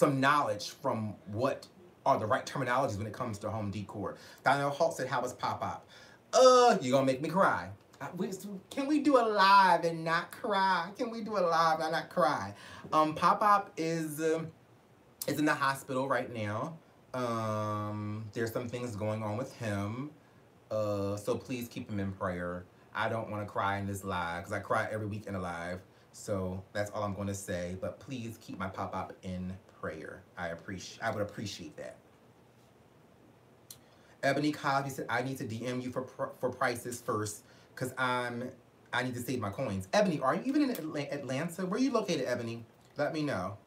knowledge from what are the right terminologies when it comes to home decor. Donnell Halt said, how was pop-up? You're going to make me cry. Can we do a live and not cry? Can we do a live and not cry? Pop-up is in the hospital right now. There's some things going on with him. So please keep him in prayer. I don't want to cry in this live because I cry every week in a live. So that's all I'm going to say. But please keep my pop-up in prayer. I would appreciate that. Ebony Cosby said, I need to DM you for prices first because I need to save my coins. Ebony, are you even in Atlanta? Where are you located, Ebony? Let me know.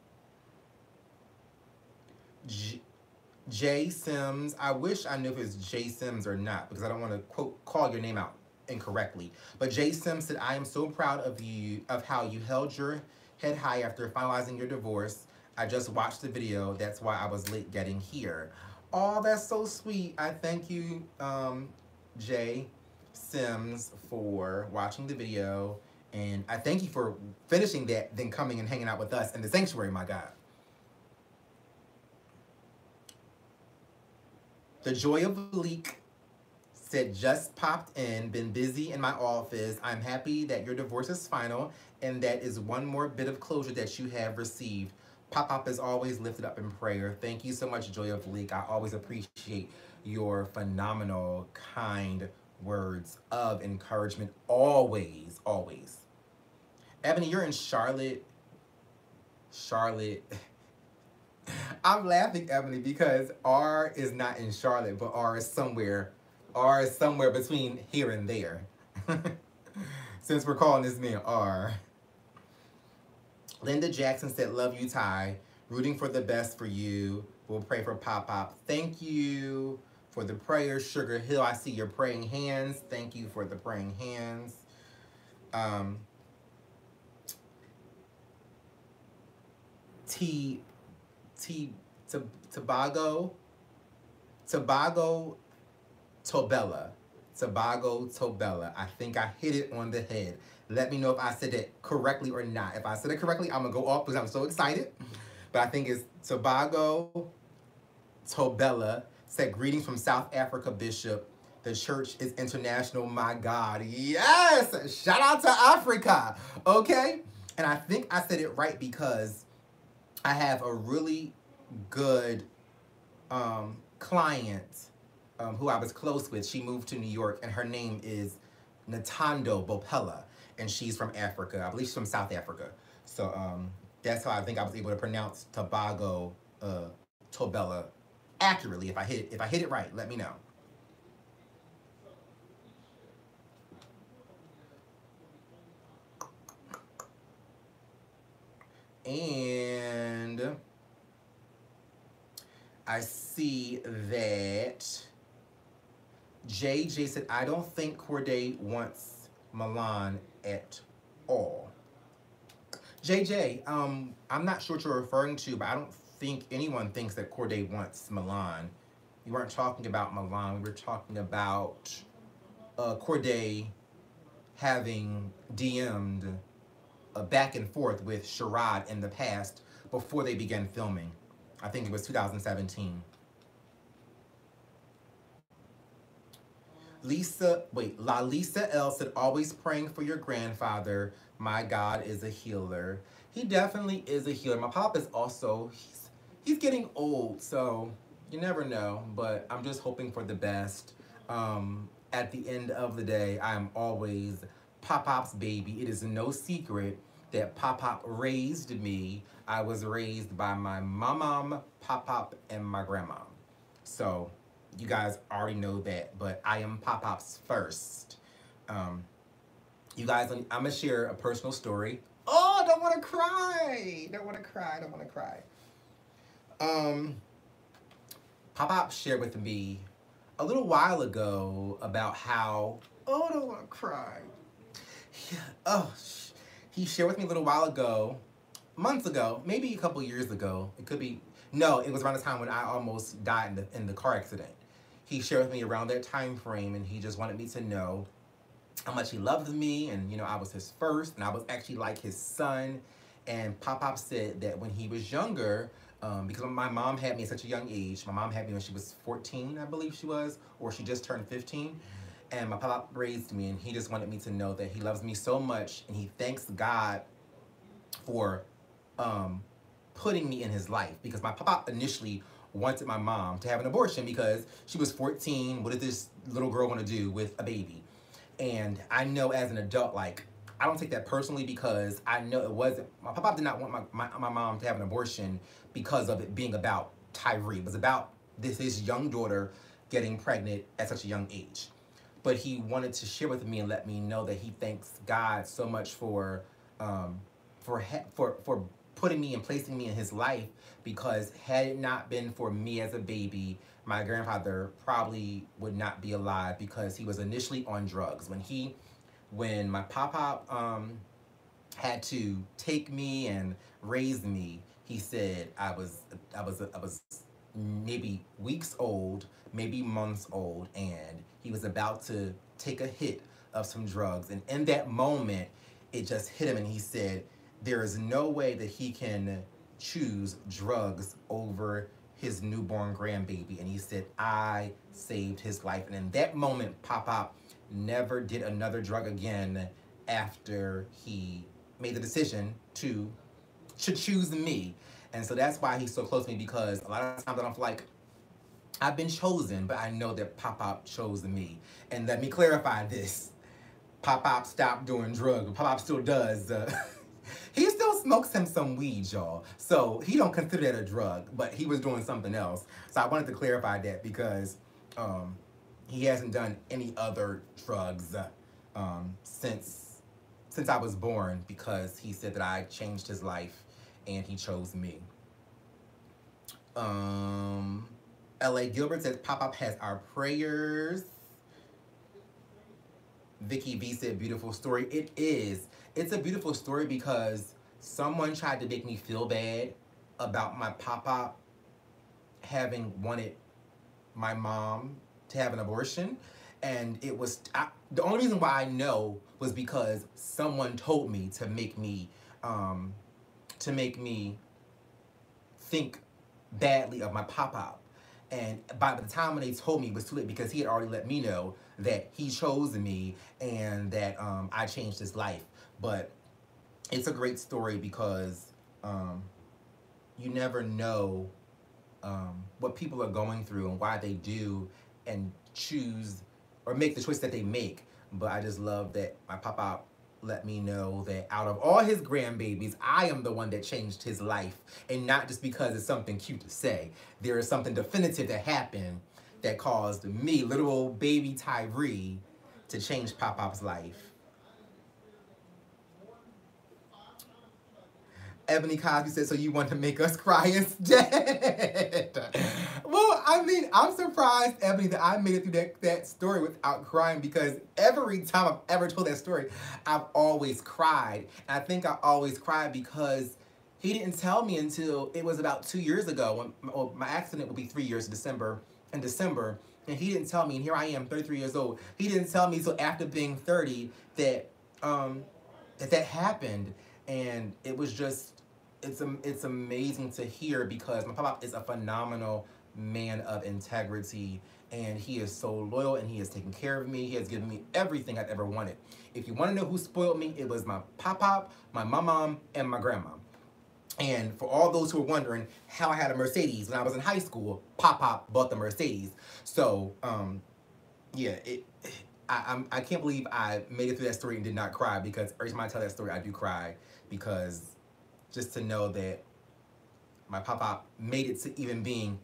J Sims, I wish I knew if it's J Sims or not, because I don't want to quote call your name out incorrectly. But J Sims said, I am so proud of you, of how you held your head high after finalizing your divorce. I just watched the video. That's why I was late getting here. Oh, that's so sweet. I thank you, J Sims, for watching the video. And I thank you for finishing that, then coming and hanging out with us in the sanctuary, my God. The Joy of Leak said, just popped in, been busy in my office. I'm happy that your divorce is final, and that is one more bit of closure that you have received. Pop-Up is always lifted up in prayer. Thank you so much, Joy of Leak. I always appreciate your phenomenal, kind words of encouragement. Always, always. Ebony, you're in Charlotte. I'm laughing, Ebony, because R is not in Charlotte, but R is somewhere between here and there. Since we're calling this man R. Linda Jackson said, love you, Ty. Rooting for the best for you. We'll pray for Pop-Pop. Thank you for the prayers. Sugar Hill, I see your praying hands. Thank you for the praying hands. Tobago Tobella. I think I hit it on the head. Let me know if I said it correctly or not. If I said it correctly, I'm gonna go off because I'm so excited. But I think it's Tobago Tobella said, greetings from South Africa, Bishop. The church is international, my God. Yes! Shout out to Africa, okay? And I think I said it right because I have a really good client who I was close with. She moved to New York, and her name is Natando Bopella, and she's from Africa. I believe she's from South Africa. So that's how I think I was able to pronounce Tobago Tobella accurately. If I hit it right, let me know. And I see that JJ said, I don't think Corday wants Milan at all. JJ, I'm not sure what you're referring to, but I don't think anyone thinks that Corday wants Milan. We weren't talking about Milan. We were talking about Corday having DM'd back and forth with Sherrod in the past before they began filming. I think it was 2017. La Lisa L said, always praying for your grandfather. My God is a healer. He definitely is a healer. My pop is also, he's getting old, so you never know, but I'm just hoping for the best. At the end of the day, I am always Pop-Pop's baby. It is no secret that Pop-Pop raised me. I was raised by my mom, Pop-Pop, and my grandma. So you guys already know that, but I am Pop-Pop's first. You guys, I'm gonna share a personal story. Oh, don't wanna cry. Don't wanna cry, don't wanna cry. Pop-Pop shared with me a little while ago about how, oh, I don't wanna cry. Yeah, oh, he shared with me a little while ago, months ago, maybe a couple years ago. It could be, no, it was around the time when I almost died in the car accident. He shared with me around that time frame, and he just wanted me to know how much he loved me, and you know, I was his first, and I was actually like his son. And Pop-Pop said that when he was younger, because my mom had me at such a young age, my mom had me when she was 14, I believe she was, or she just turned 15. And my Pop-Pop raised me, and he just wanted me to know that he loves me so much, and he thanks God for putting me in his life. Because my Pop-Pop initially wanted my mom to have an abortion because she was 14. What did this little girl want to do with a baby? And I know as an adult, like, I don't take that personally because I know it wasn't, my Pop-Pop did not want my mom to have an abortion because of it being about Tyree. It was about his young daughter getting pregnant at such a young age. But he wanted to share with me and let me know that he thanks God so much for putting me and placing me in his life, because had it not been for me as a baby, my grandfather probably would not be alive, because he was initially on drugs. When my Pop-Pop had to take me and raise me, he said I was maybe weeks old, maybe months old, and he was about to take a hit of some drugs. And in that moment, it just hit him, and he said, there is no way that he can choose drugs over his newborn grandbaby. And he said, I saved his life. And in that moment, Pop-Pop never did another drug again after he made the decision to choose me. And so that's why he's so close to me, because a lot of times I don't feel like I've been chosen, but I know that Pop-Pop chose me. And let me clarify this. Pop-Pop stopped doing drugs. Pop-Pop still does. He still smokes him some weed, y'all. So he don't consider that a drug, but he was doing something else. So I wanted to clarify that, because he hasn't done any other drugs since I was born, because he said that I changed his life and he chose me. L.A. Gilbert says, Pop-Pop has our prayers. Vicky V said, beautiful story. It is. It's a beautiful story because someone tried to make me feel bad about my Pop-Pop having wanted my mom to have an abortion. And it was, the only reason why I know was because someone told me to make me think badly of my Pop-Pop. And by the time when they told me, it was too late because he had already let me know that he chose me and that I changed his life. But it's a great story because you never know what people are going through and why they do and choose or make the choice that they make. But I just love that my papa let me know that out of all his grandbabies, I am the one that changed his life. And not just because it's something cute to say. There is something definitive that happened that caused me, little old baby Tyree, to change Pop-Pop's life. Ebony Cosby said, so you want to make us cry instead? Well, I mean, I'm surprised, Ebony, that I made it through that story without crying because every time I've ever told that story, I've always cried. And I think I always cried because he didn't tell me until it was about 2 years ago. When my accident will be 3 years in December. And he didn't tell me, and here I am, 33 years old. He didn't tell me until after being 30 that that happened. And it was just, it's amazing to hear because my papa is a phenomenal man of integrity and he is so loyal and he has taken care of me. He has given me everything I've ever wanted. If you want to know who spoiled me, it was my papa, my mom, and my grandma. And for all those who are wondering how I had a Mercedes when I was in high school, Papa bought the Mercedes. So, yeah, I can't believe I made it through that story and did not cry because every time I tell that story, I do cry because just to know that my papa made it to even being,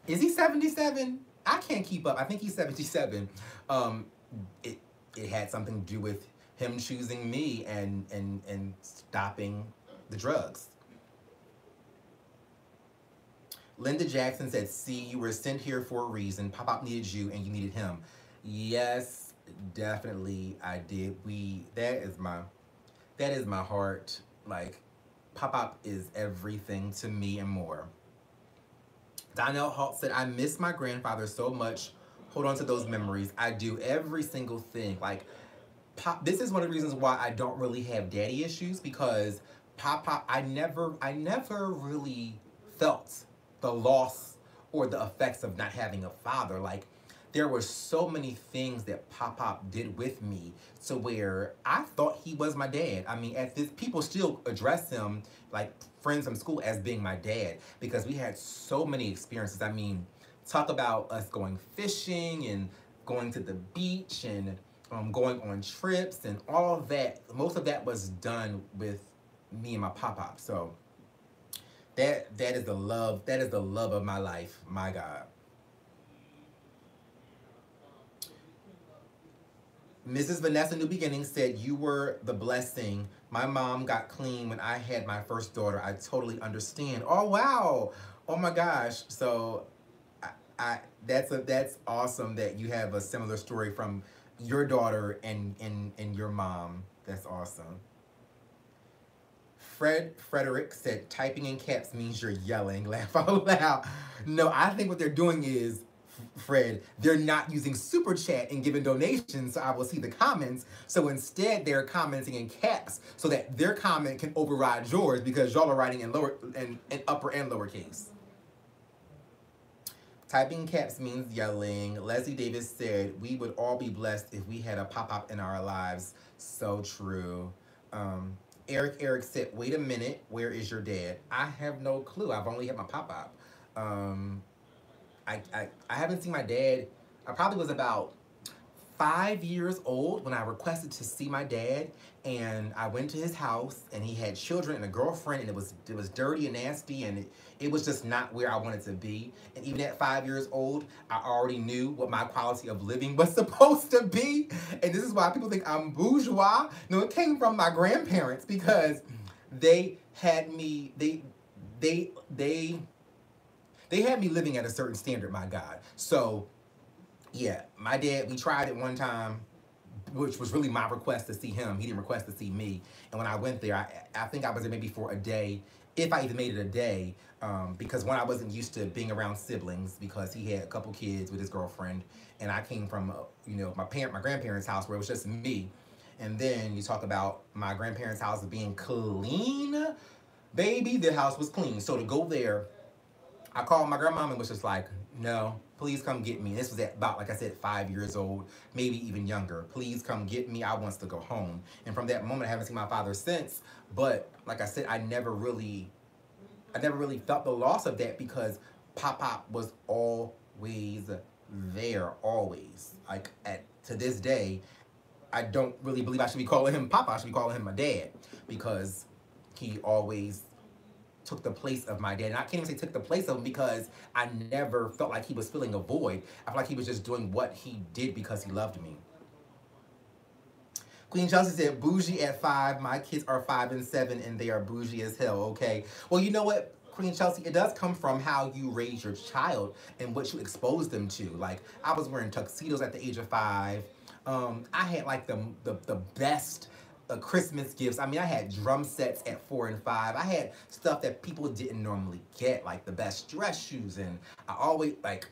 is he 77? I can't keep up. I think he's 77. It had something to do with him choosing me and stopping the drugs. Linda Jackson said, see, you were sent here for a reason. Pop-Pop needed you and you needed him. Yes, definitely I did. That is my heart. Like, Pop-Pop is everything to me and more. Donnell Halt said, I miss my grandfather so much. Hold on to those memories. I do every single thing. Like, this is one of the reasons why I don't really have daddy issues because Pop-Pop, I never really felt the loss or the effects of not having a father. Like, there were so many things that Pop-Pop did with me to where I thought he was my dad. I mean, people still address him, like friends from school, as being my dad because we had so many experiences. I mean, talk about us going fishing and going to the beach and going on trips and all of that. Most of that was done with me and my Pop-Pop. So that is the love. That is the love of my life. My God. Mrs. Vanessa New Beginnings said, you were the blessing. My mom got clean when I had my first daughter. I totally understand. Oh, wow. Oh, my gosh. So that's awesome that you have a similar story from your daughter and your mom. That's awesome. Frederick said, typing in caps means you're yelling. Laugh out loud. No, I think what they're doing is, Fred, they're not using super chat and giving donations so I will see the comments. So instead they're commenting in caps so that their comment can override yours because y'all are writing in upper and lowercase. Typing caps means yelling. Leslie Davis said, we would all be blessed if we had a Pop-Pop in our lives. So true. Eric said, wait a minute, where is your dad? I have no clue. I've only had my Pop-Pop. I haven't seen my dad. I probably was about 5 years old when I requested to see my dad, and I went to his house and he had children and a girlfriend, and it was dirty and nasty, and it was just not where I wanted to be. And even at 5 years old, I already knew what my quality of living was supposed to be. And this is why people think I'm bourgeois. No, it came from my grandparents because they had me, they had me living at a certain standard, my God. So, yeah, my dad, we tried it one time, which was really my request to see him. He didn't request to see me. And when I went there, I think I was there maybe for a day, if I even made it a day, because one, I wasn't used to being around siblings because he had a couple kids with his girlfriend. And I came from, my grandparents' house where it was just me. And then you talk about my grandparents' house being clean. Baby, their house was clean. So to go there, I called my grandmama and was just like, No, please come get me. This was at about, like I said, 5 years old, maybe even younger. Please come get me. I wants to go home. And from that moment, I haven't seen my father since. But like I said, I never really felt the loss of that because Pop was always there, always. Like to this day, I don't really believe I should be calling him Papa. I should be calling him my dad because he always took the place of my dad. And I can't even say took the place of him because I never felt like he was filling a void. I felt like he was just doing what he did because he loved me. Queen Chelsea said, bougie at 5. My kids are 5 and 7 and they are bougie as hell. Okay. Well, you know what, Queen Chelsea, it does come from how you raise your child and what you expose them to. Like, I was wearing tuxedos at the age of 5. I had like the best Christmas gifts. I mean, I had drum sets at 4 and 5. I had stuff that people didn't normally get, like the best dress shoes. And I always, like,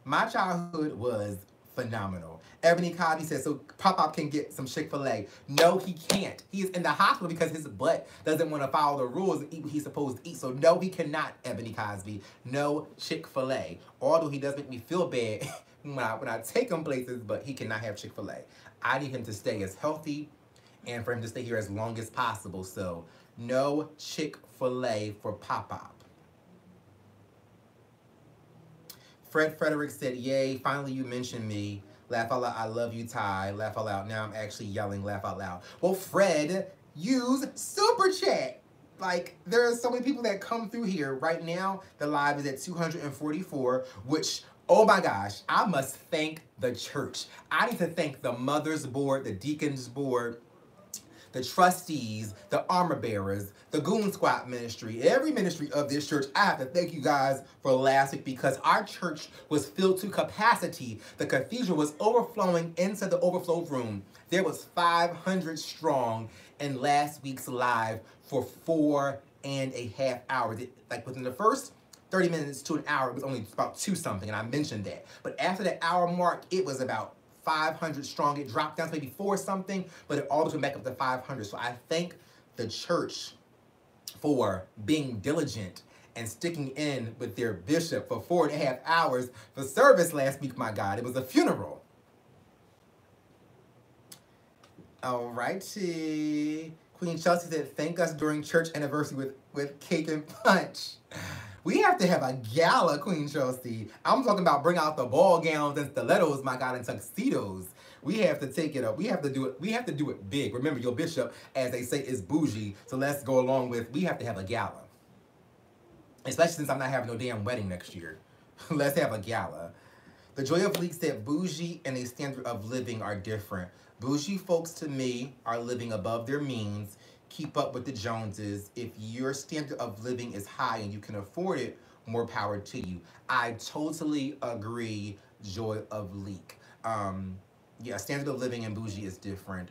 my childhood was phenomenal. Ebony Cosby says, so Pop can get some Chick-fil-A. No, he can't. He is in the hospital because his butt doesn't want to follow the rules and eat what he's supposed to eat. So no, he cannot, Ebony Cosby. No Chick-fil-A. Although he does make me feel bad when I take him places, but he cannot have Chick-fil-A. I need him to stay as healthy and for him to stay here as long as possible. So no Chick-fil-A for Pop. Fred Frederick said, yay, finally you mentioned me. Laugh out loud, I love you, Ty. Laugh out loud. Now I'm actually yelling, laugh out loud. Well, Fred, use Super Chat. Like, there are so many people that come through here. Right now, the live is at 244, which, oh my gosh, I must thank the church. I need to thank the Mothers Board, the Deacons Board, the trustees, the armor bearers, the Goon Squad ministry, every ministry of this church. I have to thank you guys for last week because our church was filled to capacity. The cathedral was overflowing into the overflow room. There was 500 strong in last week's live for 4.5 hours. Like within the first 30 minutes to an hour, it was only about 2 something, and I mentioned that. But after that hour mark, it was about 500 strong. It dropped down to maybe 4 something, but it always went back up to 500. So I thank the church for being diligent and sticking in with their bishop for 4.5 hours for service last week. My God, it was a funeral. All righty. Queen Chelsea said, thank us during church anniversary with cake and punch. We have to have a gala, Queen Chelsea. I'm talking about bring out the ball gowns and stilettos, my God, and tuxedos. We have to take it up. We have to do it. We have to do it big. Remember, your bishop, as they say, is bougie. So let's go along with, we have to have a gala. Especially since I'm not having no damn wedding next year. Let's have a gala. The Joy of Leak said, bougie and a standard of living are different. Bougie folks, to me, are living above their means. Keep up with the Joneses. If your standard of living is high and you can afford it, more power to you. I totally agree, Joy of Leak. Yeah, standard of living and bougie is different.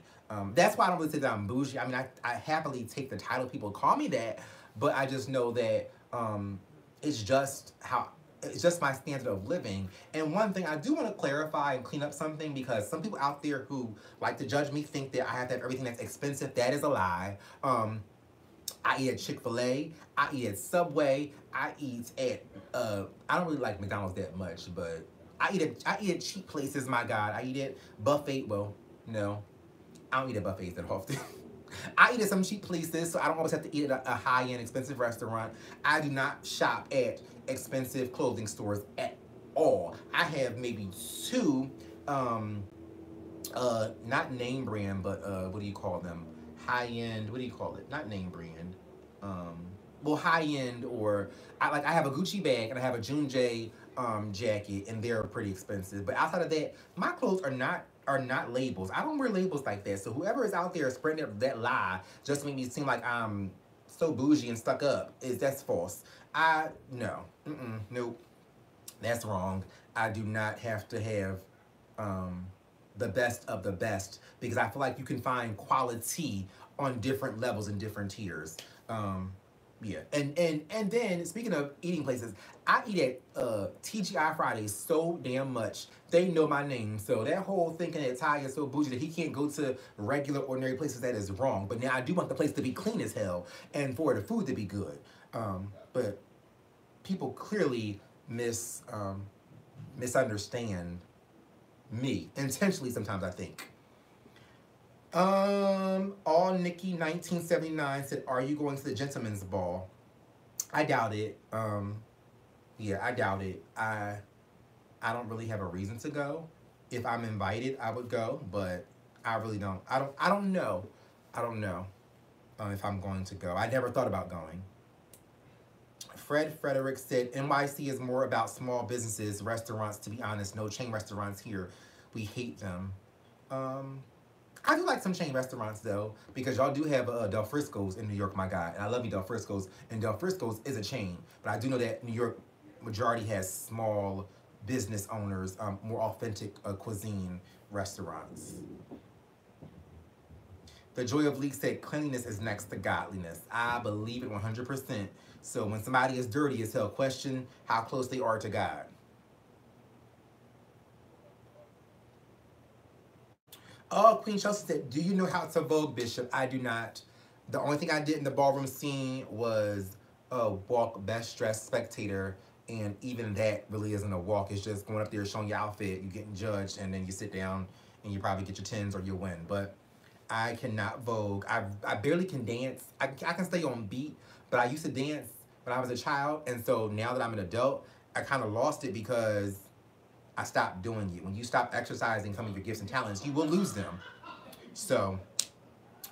That's why I don't really say that I'm bougie. I mean, I happily take the title. People call me that, but I just know that it's just my standard of living. And one thing I do want to clarify and clean up something, because some people out there who like to judge me think that I have to have everything that's expensive. That is a lie. I eat at Chick-fil-A. I eat at Subway. I eat at, I don't really like McDonald's that much, but I eat at cheap places, my God. I eat at buffet, well, no. I don't eat at buffets that often. I eat at some cheap places, so I don't always have to eat at a high-end, expensive restaurant. I do not shop at expensive clothing stores at all. I have maybe 2, not name brand, but what do you call them? High-end, what do you call it? Not name brand. Well, high-end, or I have a Gucci bag and I have a June J jacket, and they're pretty expensive. But outside of that, my clothes are not labels. I don't wear labels like that. So whoever is out there spreading that lie just to make me seem like I'm so bougie and stuck up, that's false. No. Nope. That's wrong. I do not have to have the best of the best, because I feel like you can find quality on different levels and different tiers. Yeah, and then speaking of eating places, I eat at TGI Fridays so damn much. They know my name, so that whole thinking that Ty is so bougie that he can't go to regular, ordinary places, that is wrong. But now I do want the place to be clean as hell and for the food to be good. But people clearly misunderstand me intentionally sometimes, I think. All Nikki 1979 said, "Are you going to the gentleman's ball?" I doubt it. Yeah, I doubt it. I don't really have a reason to go. If I'm invited, I would go, but I really don't. I don't know. I don't know if I'm going to go. I never thought about going. Frederick said, "NYC is more about small businesses, restaurants. To be honest, no chain restaurants here. We hate them." I do like some chain restaurants though, because y'all do have Del Frisco's in New York, my guy, and I love me Del Frisco's, and Del Frisco's is a chain, but I do know that New York majority has small business owners, more authentic cuisine restaurants. The Joy of Leek said, "Cleanliness is next to godliness." I believe it 100%. So when somebody is dirty as hell, question how close they are to God. Oh, Queen Chelsea said, "Do you know how to Vogue, Bishop?" I do not. The only thing I did in the ballroom scene was walk best dressed spectator, and even that really isn't a walk. It's just going up there showing your outfit, you getting judged, and then you sit down and you probably get your 10s or you win. But I cannot Vogue. I barely can dance. I can stay on beat, but I used to dance when I was a child, and so now that I'm an adult, I kind of lost it because I stopped doing it. When you stop exercising some of your gifts and talents, you will lose them. So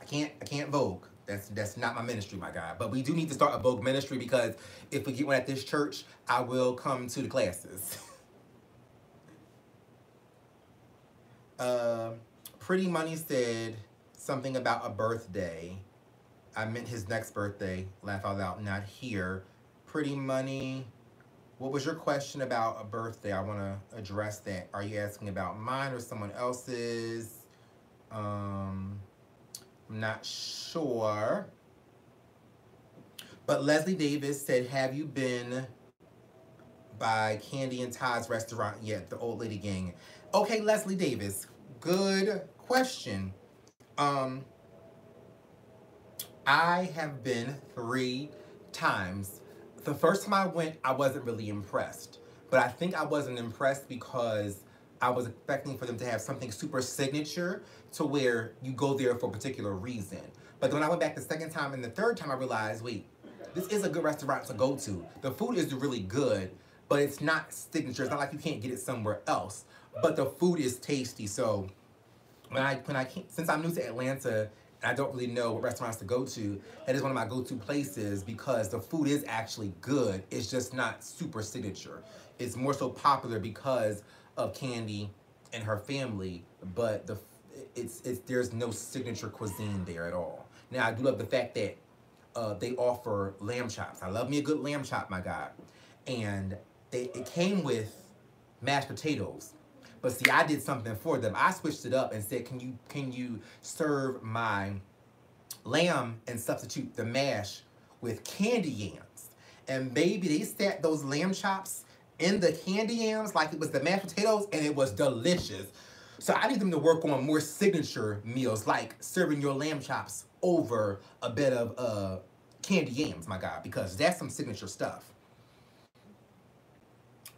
I can't Vogue. That's not my ministry, my guy. But we do need to start a Vogue ministry, because if we get one at this church, I will come to the classes. Pretty Money said something about a birthday. I meant his next birthday. Laugh out loud, not here. Pretty Money, what was your question about a birthday? I want to address that. Are you asking about mine or someone else's? I'm not sure. But Leslie Davis said, "Have you been by Candy and Todd's restaurant yet?" The old lady gang. Okay, Leslie Davis, good question. I have been 3 times. The first time I went, I wasn't really impressed. But I think I wasn't impressed because I was expecting for them to have something super signature to where you go there for a particular reason. But then when I went back the second time and the third time, I realized, wait, this is a good restaurant to go to. The food is really good, but it's not signature. It's not like you can't get it somewhere else. But the food is tasty. So since I'm new to Atlanta, and I don't really know what restaurants to go to, that is one of my go-to places because the food is actually good. It's just not super signature. It's more so popular because of Candy and her family, but there's no signature cuisine there at all. Now, I do love the fact that they offer lamb chops. I love me a good lamb chop, my God. And it came with mashed potatoes. But see, I did something for them. I switched it up and said, can you serve my lamb and substitute the mash with candy yams? And baby, they sat those lamb chops in the candy yams like it was the mashed potatoes, and it was delicious. So I need them to work on more signature meals, like serving your lamb chops over a bed of candy yams, my God, because that's some signature stuff.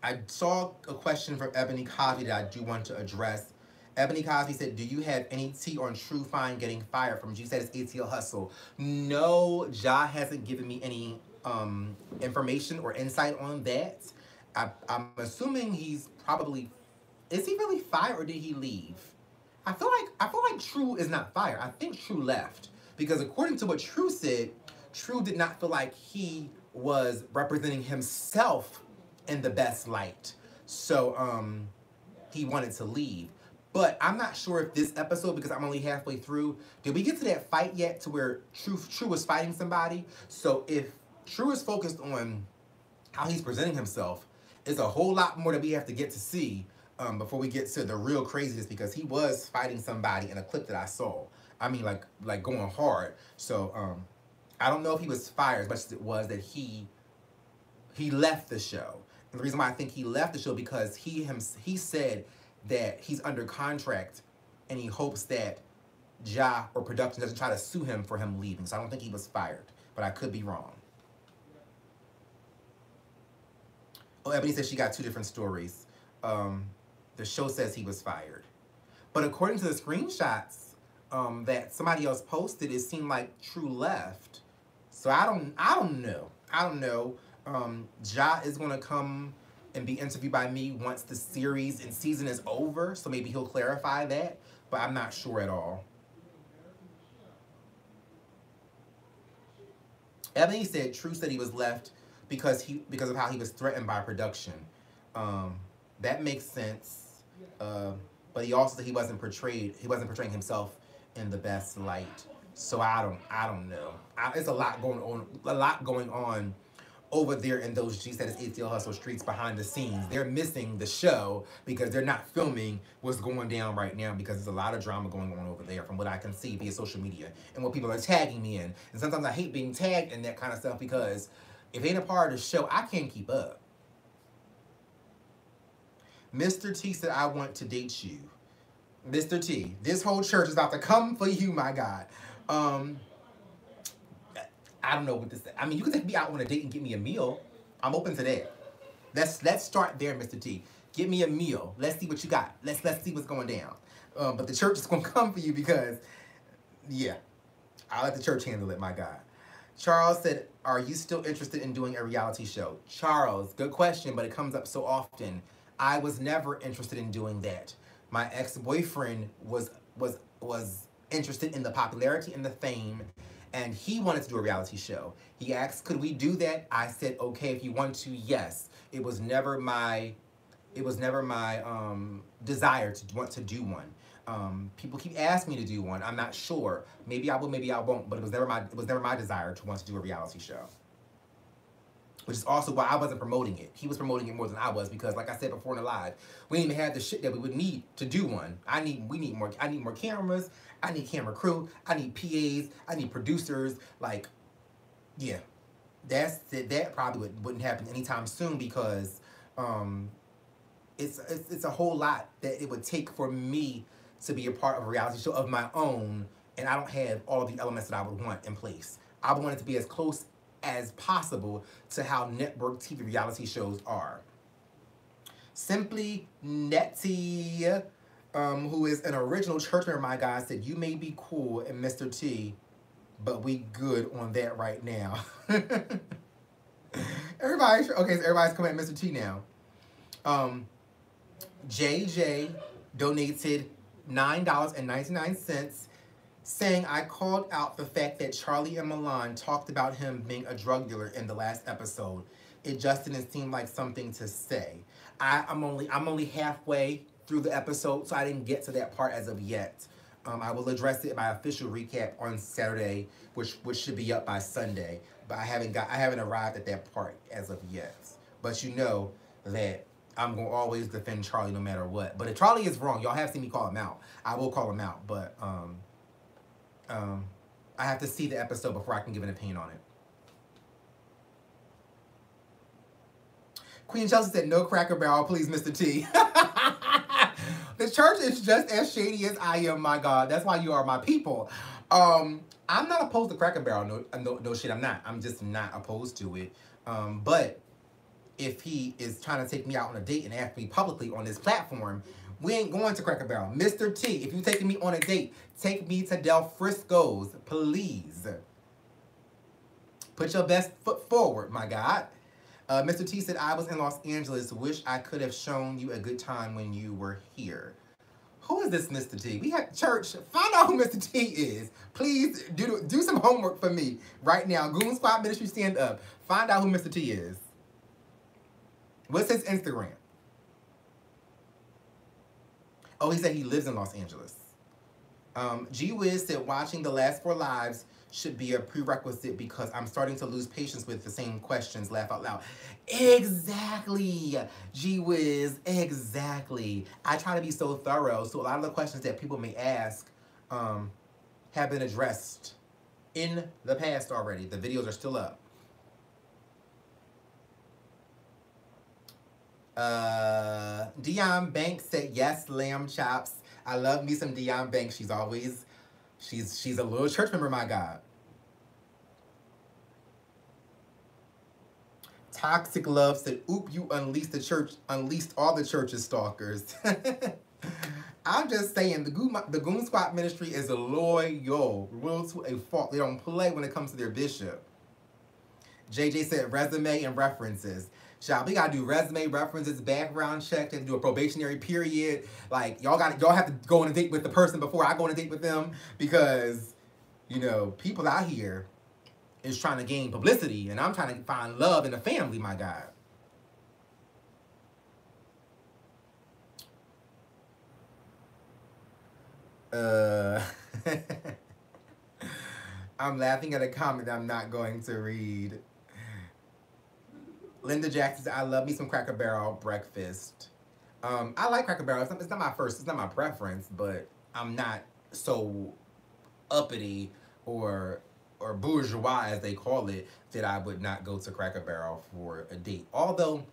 I saw a question from Ebony Cosby that I do want to address. Ebony Cosby said, "Do you have any tea on True Fine getting fired from G Status ATL Hustle?" No, Ja hasn't given me any information or insight on that. I'm assuming he's probably, is he really fired or did he leave? I feel like True is not fired. I think True left because according to what True said, True did not feel like he was representing himself in the best light. So he wanted to leave. But I'm not sure if this episode, because I'm only halfway through, did we get to that fight yet to where True was fighting somebody? So if True is focused on how he's presenting himself, it's a whole lot more that we have to get to see before we get to the real craziness, because he was fighting somebody in a clip that I saw. I mean, like going hard. So I don't know if he was fired as much as it was that he left the show. And the reason why I think he left the show because he said that he's under contract and he hopes that Ja or production doesn't try to sue him for him leaving. So I don't think he was fired, but I could be wrong. Oh, Ebony says she got 2 different stories. The show says he was fired. But according to the screenshots that somebody else posted, it seemed like True left. So I don't know. I don't know. Ja is gonna come and be interviewed by me once the series and season is over, so maybe he'll clarify that, but I'm not sure at all. Ebony said True said he was left because of how he was threatened by production. That makes sense. But he also said he wasn't portraying himself in the best light. So I don't know. It's a lot going on over there in those G Status ATL Hustle streets behind the scenes. They're missing the show because they're not filming what's going down right now, because there's a lot of drama going on over there from what I can see via social media and what people are tagging me in. And sometimes I hate being tagged in that kind of stuff because if it ain't a part of the show, I can't keep up. Mr. T said, I want to date you. Mr. T, this whole church is about to come for you, my God. I don't know what to say. I mean, you can take me out on a date and get me a meal. I'm open to that. Let's start there, Mr. T. Get me a meal. Let's see what you got. Let's see what's going down. But the church is going to come for you because, yeah, I'll let the church handle it, my God. Charles said, are you still interested in doing a reality show? Charles, good question, but it comes up so often. I was never interested in doing that. My ex-boyfriend was interested in the popularity and the fame, and he wanted to do a reality show. He asked, could we do that? I said, okay, if you want to, yes. It was never my desire to want to do one. People keep asking me to do one. I'm not sure. Maybe I will, maybe I won't, but it was never my desire to want to do a reality show. Which is also why I wasn't promoting it. He was promoting it more than I was because, like I said before in the live, we didn't even have the shit that we would need to do one. I need more cameras. I need camera crew. I need PAs. I need producers. Like, yeah, that probably wouldn't happen anytime soon because it's a whole lot that it would take for me to be a part of a reality show of my own, and I don't have all of the elements that I would want in place. I would want it to be as close as possible to how network TV reality shows are. Simply Nettie, who is an original church member, my God, said, you may be cool and Mr. T, but we good on that right now. Everybody's coming at Mr. T now. JJ donated $9.99, saying, I called out the fact that Charlie and Milan talked about him being a drug dealer in the last episode. It just didn't seem like something to say. I'm only halfway through the episode, so I didn't get to that part as of yet. I will address it in my official recap on Saturday, which should be up by Sunday. But I haven't arrived at that part as of yet. But you know that I'm gonna always defend Charlie no matter what. But if Charlie is wrong, y'all have seen me call him out. I will call him out, but I have to see the episode before I can give an opinion on it. Queen Chelsea said, no Cracker Barrel, please, Mr. T. The church is just as shady as I am, my God. That's why you are my people. I'm not opposed to Cracker Barrel. No shit, I'm not. I'm just not opposed to it. But if he is trying to take me out on a date and ask me publicly on this platform, we ain't going to Cracker Barrel. Mr. T, if you're taking me on a date, take me to Del Frisco's, please. Put your best foot forward, my God. Mr. T said, I was in Los Angeles. Wish I could have shown you a good time when you were here. Who is this Mr. T? We had church. Find out who Mr. T is. Please do some homework for me right now. Goon Squad Ministry, stand up. Find out who Mr. T is. What's his Instagram? Oh, he said he lives in Los Angeles. G Wiz said, watching the last 4 lives should be a prerequisite because I'm starting to lose patience with the same questions. Laugh out loud. Exactly, G Wiz, exactly. I try to be so thorough, so a lot of the questions that people may ask have been addressed in the past already. The videos are still up. Dion Banks said, yes, lamb chops. I love me some Dion Banks. She's a little church member, my God. Toxic Love said, oop, you unleashed all the church's stalkers. I'm just saying, the Goon Squad ministry is loyal to a fault. They don't play when it comes to their bishop. JJ said, resume and references. Child, we gotta do resume, references, background check, and do a probationary period. Like, y'all have to go on a date with the person before I go on a date with them, because, you know, people out here is trying to gain publicity, and I'm trying to find love in the family, my God. I'm laughing at a comment that I'm not going to read. Linda Jackson said, I love me some Cracker Barrel breakfast. I like Cracker Barrel. It's not my preference, but I'm not so uppity or bourgeois, as they call it, that I would not go to Cracker Barrel for a date. Although,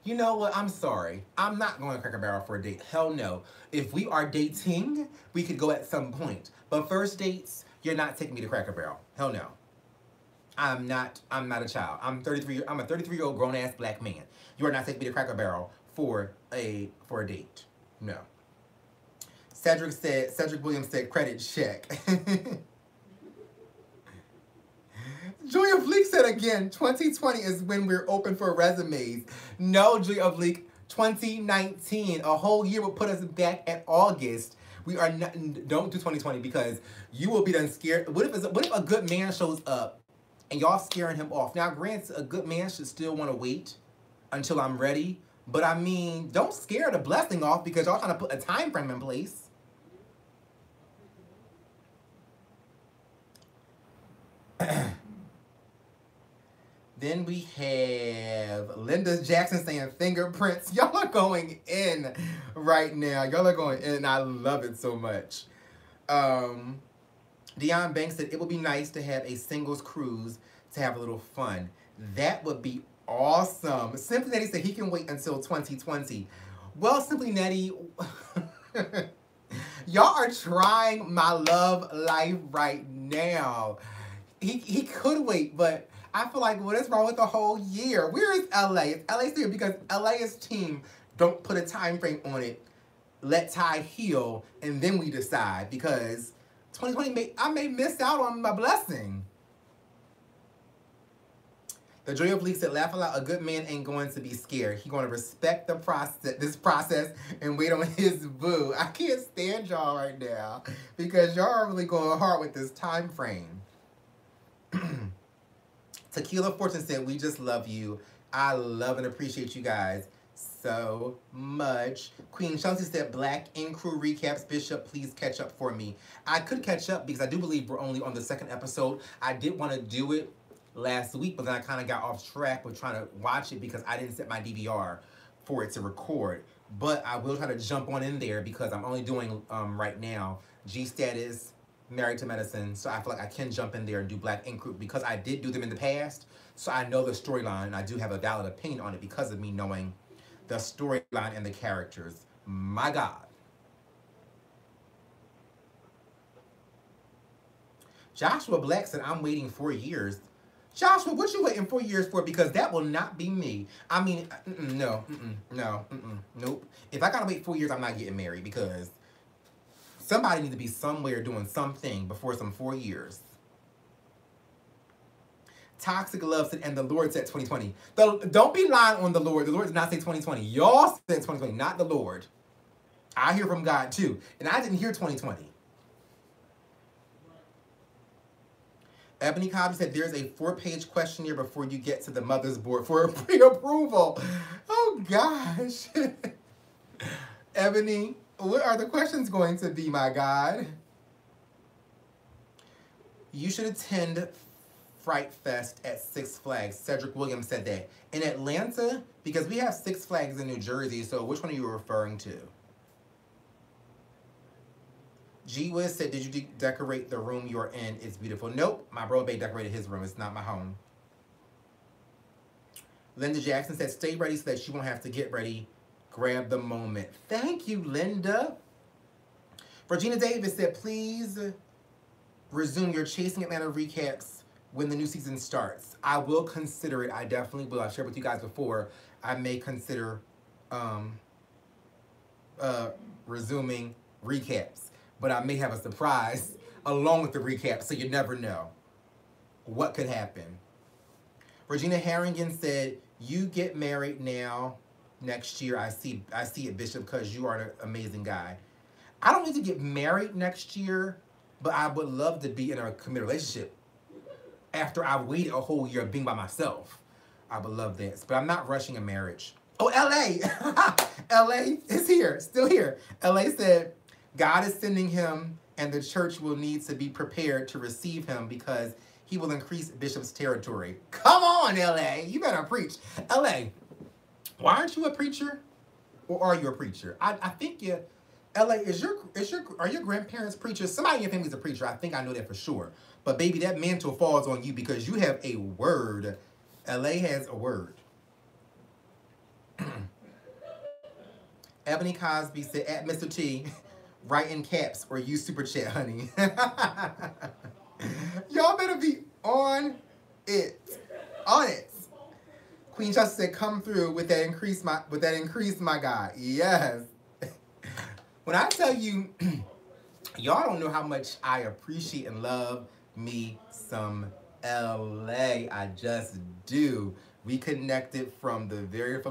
you know what? I'm sorry. I'm not going to Cracker Barrel for a date. Hell no. If we are dating, we could go at some point. But first dates, you're not taking me to Cracker Barrel. Hell no. I'm not a child. I'm a 33-year-old grown-ass black man. You are not taking me to Cracker Barrel for a date. No. Cedric Williams said, credit check. Julia Fleek said again, 2020 is when we're open for resumes. No, Julia Fleek, 2019. A whole year will put us back at August. We are not, don't do 2020 because you will be done scared. What if a good man shows up and y'all scaring him off? Now, granted, a good man should still want to wait until I'm ready. But I mean, don't scare the blessing off because y'all trying to put a time frame in place. Then we have Linda Jackson saying fingerprints. Y'all are going in right now. Y'all are going in. I love it so much. Deion Banks said, it would be nice to have a singles cruise to have a little fun. That would be awesome. Simply Nettie said he can wait until 2020. Well, Simply Nettie, y'all are trying my love life right now. He could wait, but I feel like, what is wrong with the whole year? Where is LA? It's LA's here because LA's team don't put a time frame on it. Let Ty heal, and then we decide. Because 2020, I may miss out on my blessing. The Joy of Leaks said, laugh aloud, a good man ain't going to be scared. He going to respect the process and wait on his boo. I can't stand y'all right now because y'all are really going hard with this time frame. Tequila Fortune said, we just love you. I love and appreciate you guys so much. Queen Chelsea said, Black In Crew recaps. Bishop, please catch up for me. I could catch up because I do believe we're only on the second episode. I did want to do it last week, but then I kind of got off track with trying to watch it because I didn't set my DVR for it to record. But I will try to jump on in there because I'm only doing, right now, G-Status, Married to Medicine, so I feel like I can jump in there and do Black Ink Group because I did do them in the past, so I know the storyline and I do have a valid opinion on it because of me knowing the storyline and the characters. My God. Joshua Black said, I'm waiting 4 years. Joshua, what you waiting 4 years for? Because that will not be me. I mean, nope. If I gotta wait 4 years, I'm not getting married because somebody needs to be somewhere doing something before some 4 years. Toxic Love said, and the Lord said 2020. Don't be lying on the Lord. The Lord did not say 2020. Y'all said 2020, not the Lord. I hear from God too. And I didn't hear 2020. Ebony Cosby said, there's a 4-page questionnaire before you get to the mother's board for pre-approval. Oh, gosh. Ebony, what are the questions going to be, my God? You should attend Fright Fest at Six Flags. Cedric Williams said that. In Atlanta, because we have Six Flags in New Jersey, so which one are you referring to? G-Wiz said, did you decorate the room you're in? It's beautiful. Nope, my bro Bay decorated his room. It's not my home. Linda Jackson said, stay ready so that she won't have to get ready. Grab the moment. Thank you, Linda. Regina Davis said, please resume your Chasing Atlanta recaps when the new season starts. I will consider it. I definitely will. I've shared with you guys before. I may consider resuming recaps. But I may have a surprise along with the recap, so you never know what could happen. Regina Harringen said, you get married now next year. I see it, Bishop, because you are an amazing guy. I don't need to get married next year, but I would love to be in a committed relationship after I waited a whole year of being by myself. I would love this, but I'm not rushing a marriage. Oh, LA! LA is here, still here. LA said, God is sending him and the church will need to be prepared to receive him because he will increase Bishop's territory. Come on, LA. You better preach. LA, why aren't you a preacher? Or are you a preacher? I think you, LA, are your grandparents preachers? Somebody in your family's a preacher. I think I know that for sure. But baby, that mantle falls on you because you have a word. LA has a word. Ebony Cosby said, at Mr. T, write in caps or use super chat, honey. Y'all better be on it. On it. Queen Justice said, come through with that increase, my God. Yes. When I tell you, y'all don't know how much I appreciate and love me some LA. I just do. We connected from the very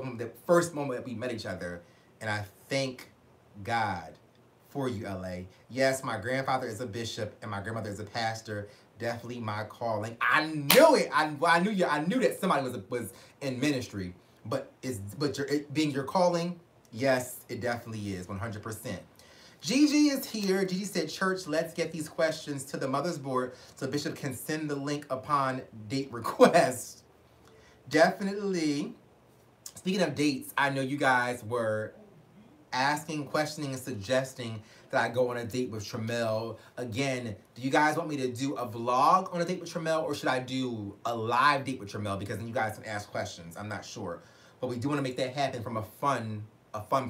first moment that we met each other. And I thank God for you, LA. Yes, my grandfather is a bishop and my grandmother is a pastor. Definitely my calling. I knew it. I knew that somebody was in ministry. But being your calling, yes, it definitely is, 100%. Gigi is here. Gigi said, church, let's get these questions to the mother's board so Bishop can send the link upon date request. Definitely. Speaking of dates, I know you guys were asking, questioning, and suggesting that I go on a date with Tramel. Again, do you guys want me to do a vlog on a date with Tramel, or should I do a live date with Tramel? Because then you guys can ask questions. I'm not sure. But we do want to make that happen from a fun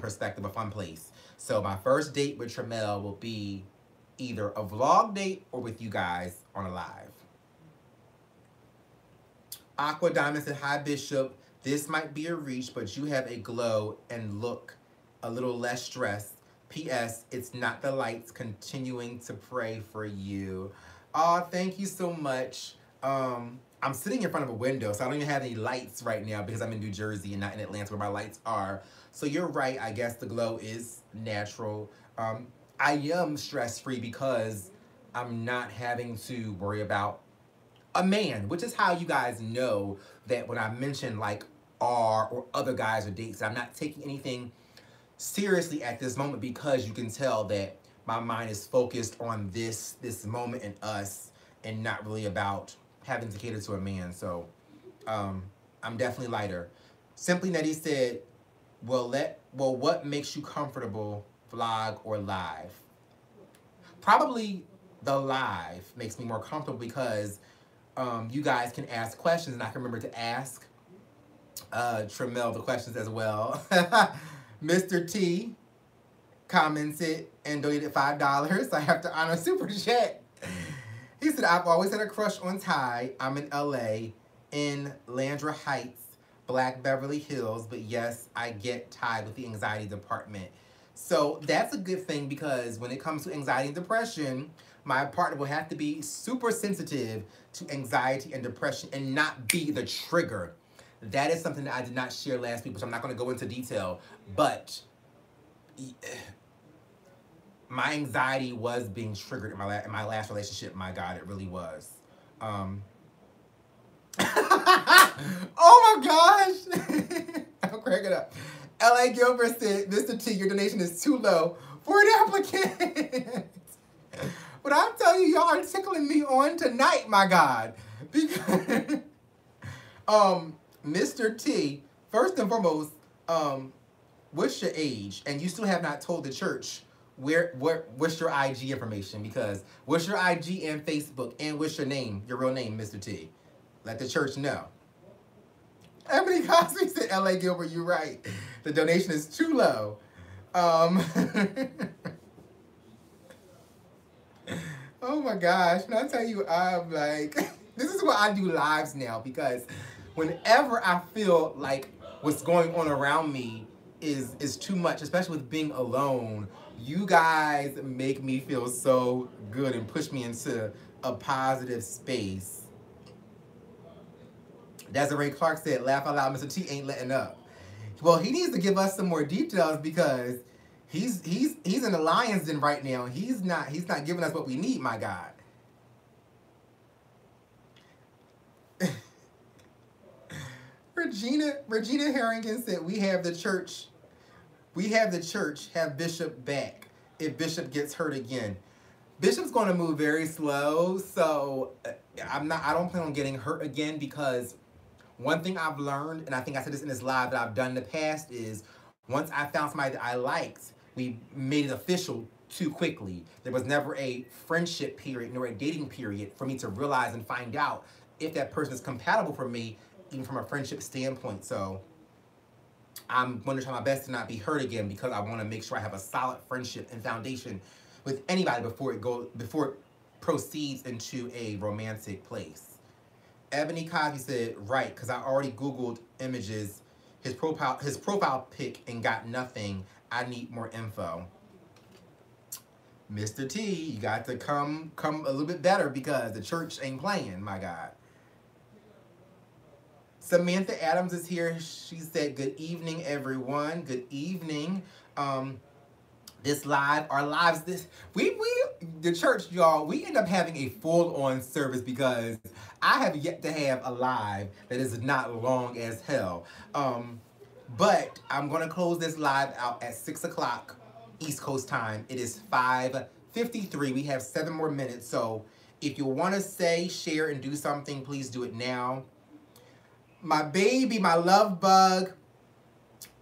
perspective, a fun place. So my first date with Tramel will be either a vlog date or with you guys on a live. Aqua Diamond said, hi, Bishop. This might be a reach, but you have a glow and look a little less stressed. P.S. It's not the lights. Continuing to pray for you. Oh, thank you so much. I'm sitting in front of a window, so I don't even have any lights right now because I'm in New Jersey and not in Atlanta where my lights are. So you're right. I guess the glow is natural. I am stress-free because I'm not having to worry about a man, which is how you guys know that when I mention like R or other guys or dates, I'm not taking anything seriously at this moment because you can tell that my mind is focused on this moment and us and not really about having to cater to a man. So I'm definitely lighter. Simply Nettie said, well, what makes you comfortable, vlog or live? Probably the live makes me more comfortable because you guys can ask questions and I can remember to ask Tramel the questions as well. Mr. T commented and donated $5. I have to honor super chat. He said, I've always had a crush on Tai. I'm in LA, in Landra Heights, Black Beverly Hills. But yes, I get Tai with the anxiety department. So that's a good thing because when it comes to anxiety and depression, my partner will have to be super sensitive to anxiety and depression and not be the trigger. That is something that I did not share last week, which I'm not going to go into detail, but my anxiety was being triggered in my last relationship. My God, it really was. Oh my gosh. I'm cracking up. L.A. Gilbert said, Mr. T, your donation is too low for an applicant. But I'm telling you, y'all are tickling me on tonight, my God. Because, Mr. T, first and foremost, what's your age? And you still have not told the church what's your IG information, because what's your IG and Facebook, and what's your name, your real name, Mr. T? Let the church know. Ebony Cosby said, L.A. Gilbert, you're right. The donation is too low. Oh my gosh, when I tell you, I'm like, This is why I do lives now, because whenever I feel like what's going on around me is too much, especially with being alone, you guys make me feel so good and push me into a positive space. Desiree Clark said, laugh out loud, Mr. T ain't letting up. Well, he needs to give us some more details because he's in the lion's den right now. He's not giving us what we need, my God. Regina Harrington said, we have the church have Bishop back if Bishop gets hurt again. Bishop's going to move very slow, so I don't plan on getting hurt again, because one thing I've learned, and I think I said this in this live that I've done in the past, is once I found somebody that I liked, we made it official too quickly. There was never a friendship period nor a dating period for me to realize and find out if that person is compatible for me, even from a friendship standpoint. So I'm going to try my best to not be hurt again, because I want to make sure I have a solid friendship and foundation with anybody before it proceeds into a romantic place. Ebony Cosby said, right, because I already Googled images, his profile pic, and got nothing. I need more info. Mr. T, you got to come a little bit better, because the church ain't playing, my God. Samantha Adams is here. She said, good evening, everyone. Good evening. The church, y'all, we end up having a full-on service, because I have yet to have a live that is not long as hell. But I'm going to close this live out at 6 o'clock East Coast time. It is 5:53. We have 7 more minutes. So if you want to say, share, and do something, please do it now. My baby, my love bug,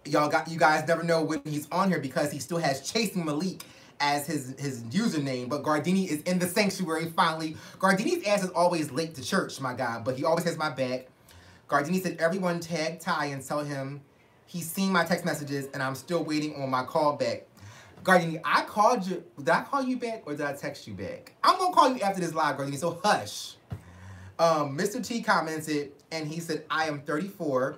you guys never know when he's on here, because he still has Chasing Malik as his username, but Gardini is in the sanctuary finally. Gardini's ass is always late to church, my God, but he always has my back. Gardini said, everyone tag Ty and tell him he's seen my text messages and I'm still waiting on my call back. Gardini, I called you. Did I call you back or did I text you back? I'm going to call you after this live, Gardini, so hush. Mr. T commented, and he said, I am 34.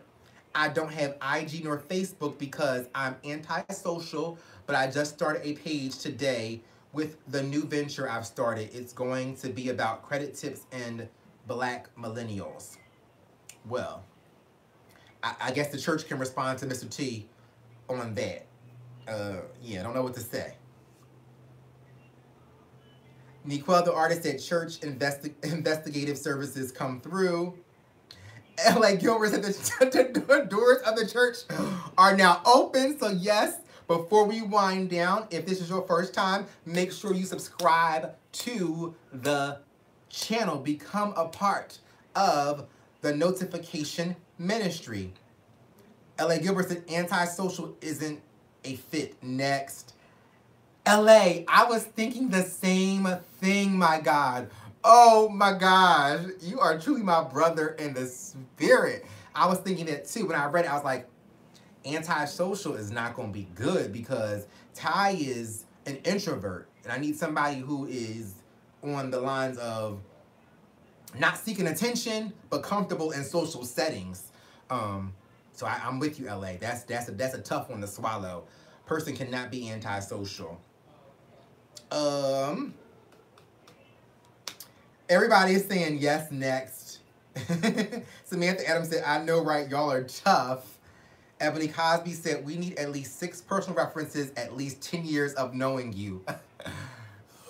I don't have IG nor Facebook because I'm anti-social, but I just started a page today with the new venture I've started. It's going to be about credit tips and black millennials. Well, I guess the church can respond to Mr. T on that. Yeah, I don't know what to say. Niquel, the artist, said church investigative services come through. L.A. Gilbert said the doors of the church are now open. So yes, before we wind down, if this is your first time, make sure you subscribe to the channel. Become a part of the notification ministry. L.A. Gilbert said antisocial isn't a fit. Next. L.A., I was thinking the same thing, my God. Oh my gosh, you are truly my brother in the spirit. I was thinking that too. When I read it, I was like, antisocial is not going to be good, because Ty is an introvert. And I need somebody who is on the lines of not seeking attention, but comfortable in social settings. So I'm with you, LA. That's a tough one to swallow. Person cannot be antisocial. Everybody is saying yes next. Samantha Adams said, I know, right? Y'all are tough. Ebony Cosby said, we need at least 6 personal references, at least 10 years of knowing you.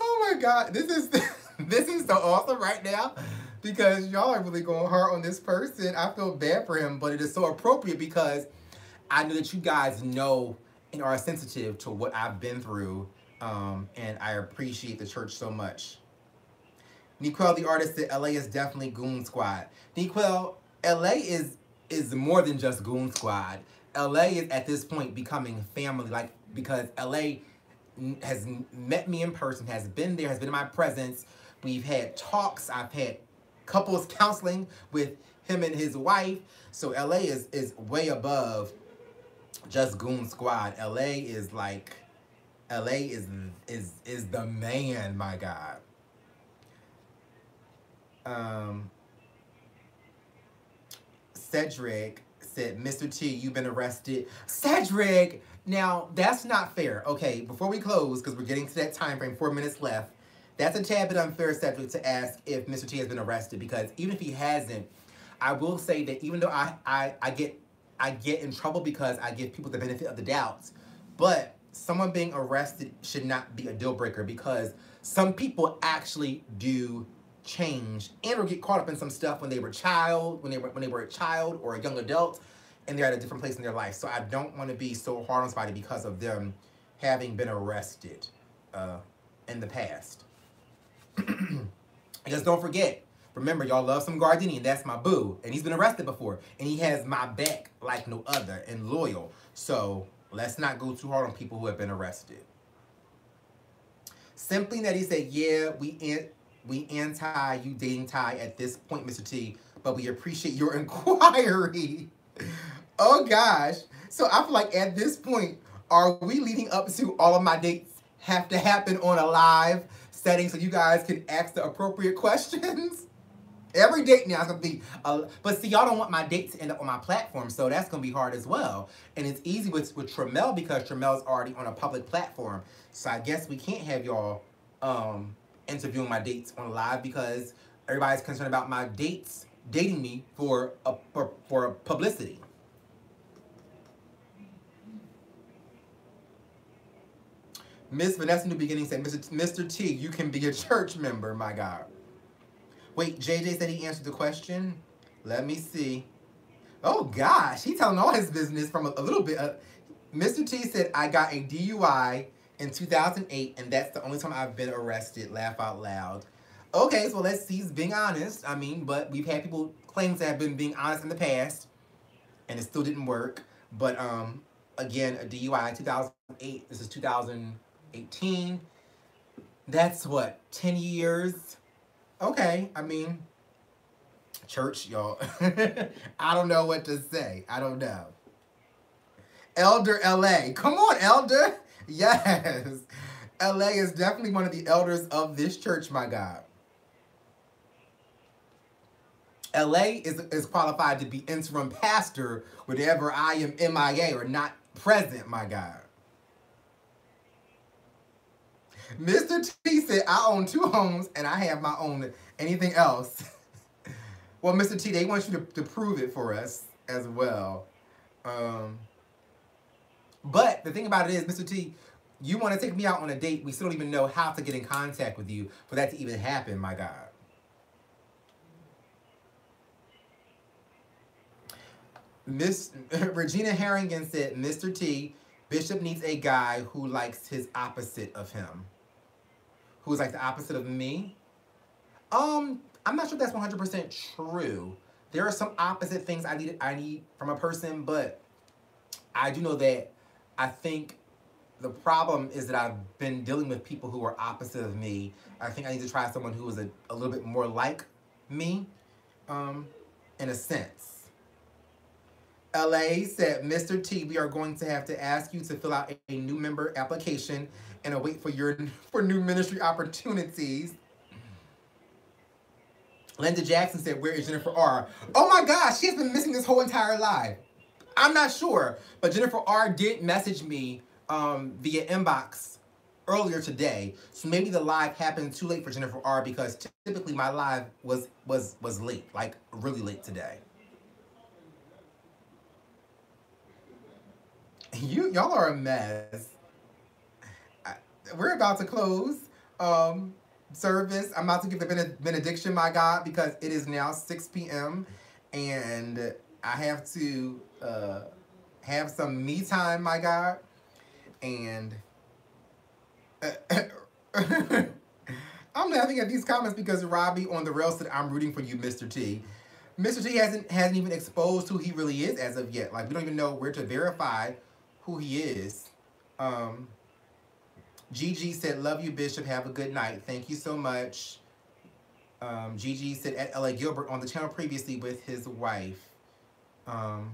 Oh my God. This is so awesome right now, because y'all are really going hard on this person. I feel bad for him, but it is so appropriate because I know that you guys know and are sensitive to what I've been through, and I appreciate the church so much. Niquel, the artist, said LA is definitely Goon Squad. Niquel, LA is more than just Goon Squad. LA is at this point becoming family, like, because LA has met me in person, has been there, has been in my presence. We've had talks. I've had couples counseling with him and his wife. So LA is way above just Goon Squad. LA is like, LA is the man, my God. Cedric said, Mr. T, you've been arrested. Cedric! Now, that's not fair. Okay, before we close, because we're getting to that time frame, 4 minutes left, that's a tad bit unfair, Cedric, to ask if Mr. T has been arrested, because even if he hasn't, I will say that even though I get in trouble because I give people the benefit of the doubt, but someone being arrested should not be a deal breaker, because some people actually do change and or get caught up in some stuff when they were a child or a young adult, and they're at a different place in their life. So I don't want to be so hard on somebody because of them having been arrested in the past. Because don't forget, remember, y'all love some Gardini, and that's my boo, and he's been arrested before, and he has my back like no other, and loyal. So let's not go too hard on people who have been arrested. Simply that he said, yeah, we anti you dating Tai at this point, Mr. T, but we appreciate your inquiry. Oh gosh. So I feel like at this point, are we leading up to all of my dates have to happen on a live setting so you guys can ask the appropriate questions? Every date now is going to be, but see, y'all don't want my date to end up on my platform, so that's going to be hard as well. And it's easy with Tramel because Tramel's already on a public platform. So I guess we can't have y'all interviewing my dates on live because everybody's concerned about my dates dating me for publicity. Miss Vanessa New Beginning said, Mr. T, you can be a church member, my God. Wait, JJ said he answered the question? Let me see. Oh, gosh. He's telling all his business from a little bit. Mr. T said, I got a DUI in 2008, and that's the only time I've been arrested. Laugh out loud. Okay, so let's see. He's being honest. I mean, but we've had people claim to have been being honest in the past, and it still didn't work. But, again, a DUI 2008. This is 2018. That's what, 10 years? Okay, I mean, church, y'all. I don't know what to say. I don't know. Elder LA. Come on, Elder. Yes. LA is definitely one of the elders of this church, my God. LA is qualified to be interim pastor whenever I am MIA or not present, my God. Mr. T said, I own 2 homes and I have my own. Anything else? Well, Mr. T, they want you to prove it for us as well. But the thing about it is, Mr. T, you want to take me out on a date. We still don't even know how to get in contact with you for that to even happen, my God. Miss Regina Harrington said, Mr. T, Bishop needs a guy who likes his opposite of him. Who's like the opposite of me? I'm not sure if that's 100% true. There are some opposite things I need from a person, but I do know that I think the problem is that I've been dealing with people who are opposite of me. I think I need to try someone who is a little bit more like me, in a sense. LA said, Mr. T, we are going to have to ask you to fill out a new member application and await for new ministry opportunities. Linda Jackson said, where is Jennifer R? Oh my gosh, she has been missing this whole entire live. I'm not sure, but Jennifer R did message me via inbox earlier today. So maybe the live happened too late for Jennifer R because typically my live was late, like really late today. Y'all are a mess. We're about to close service. I'm about to give the benediction, my God, because it is now 6 p.m. and I have to have some me time, my God. And I'm laughing at these comments because Robbie on the rail said, I'm rooting for you, Mr. T. Mr. T hasn't even exposed who he really is as of yet. Like, we don't even know where to verify who he is. Gigi said, love you, Bishop. Have a good night. Thank you so much. Gigi said, at LA Gilbert on the channel previously with his wife. Oh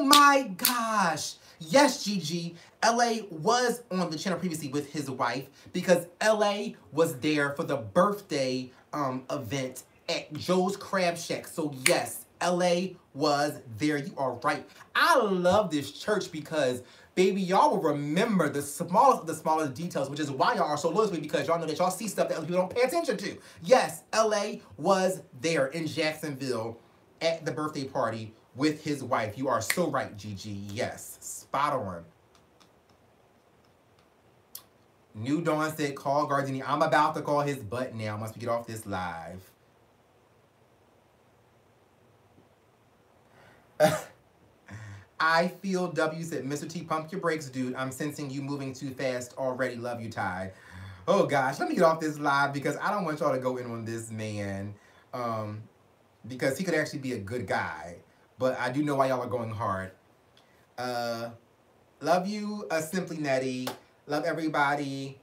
my gosh. Yes, Gigi. LA was on the channel previously with his wife because LA was there for the birthday event at Joe's Crab Shack. So yes, LA was there. You are right. I love this church because, baby, y'all will remember the smallest of the smallest details, which is why y'all are so loyal to me, because y'all know that y'all see stuff that other people don't pay attention to. Yes, LA was there in Jacksonville at the birthday party with his wife. You are so right, Gigi. Yes, spot on. New Dawn said, call Gardini. I'm about to call his butt now once we get off this live. I feel W said, Mr. T, pump your brakes, dude. I'm sensing you moving too fast already. Love you, Ty. Oh, gosh. Let me get off this live because I don't want y'all to go in on this man. Because he could actually be a good guy. But I do know why y'all are going hard. Love you, Simply Nettie. Love everybody.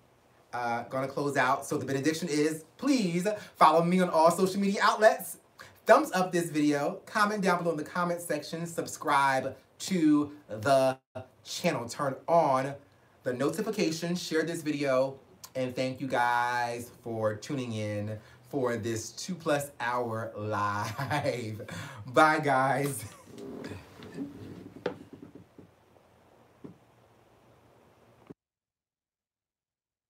Gonna close out. So the benediction is, please follow me on all social media outlets. Thumbs up this video. Comment down below in the comment section. Subscribe to the channel. Turn on the notifications. Share this video. And thank you guys for tuning in for this 2+ hour live. Bye, guys.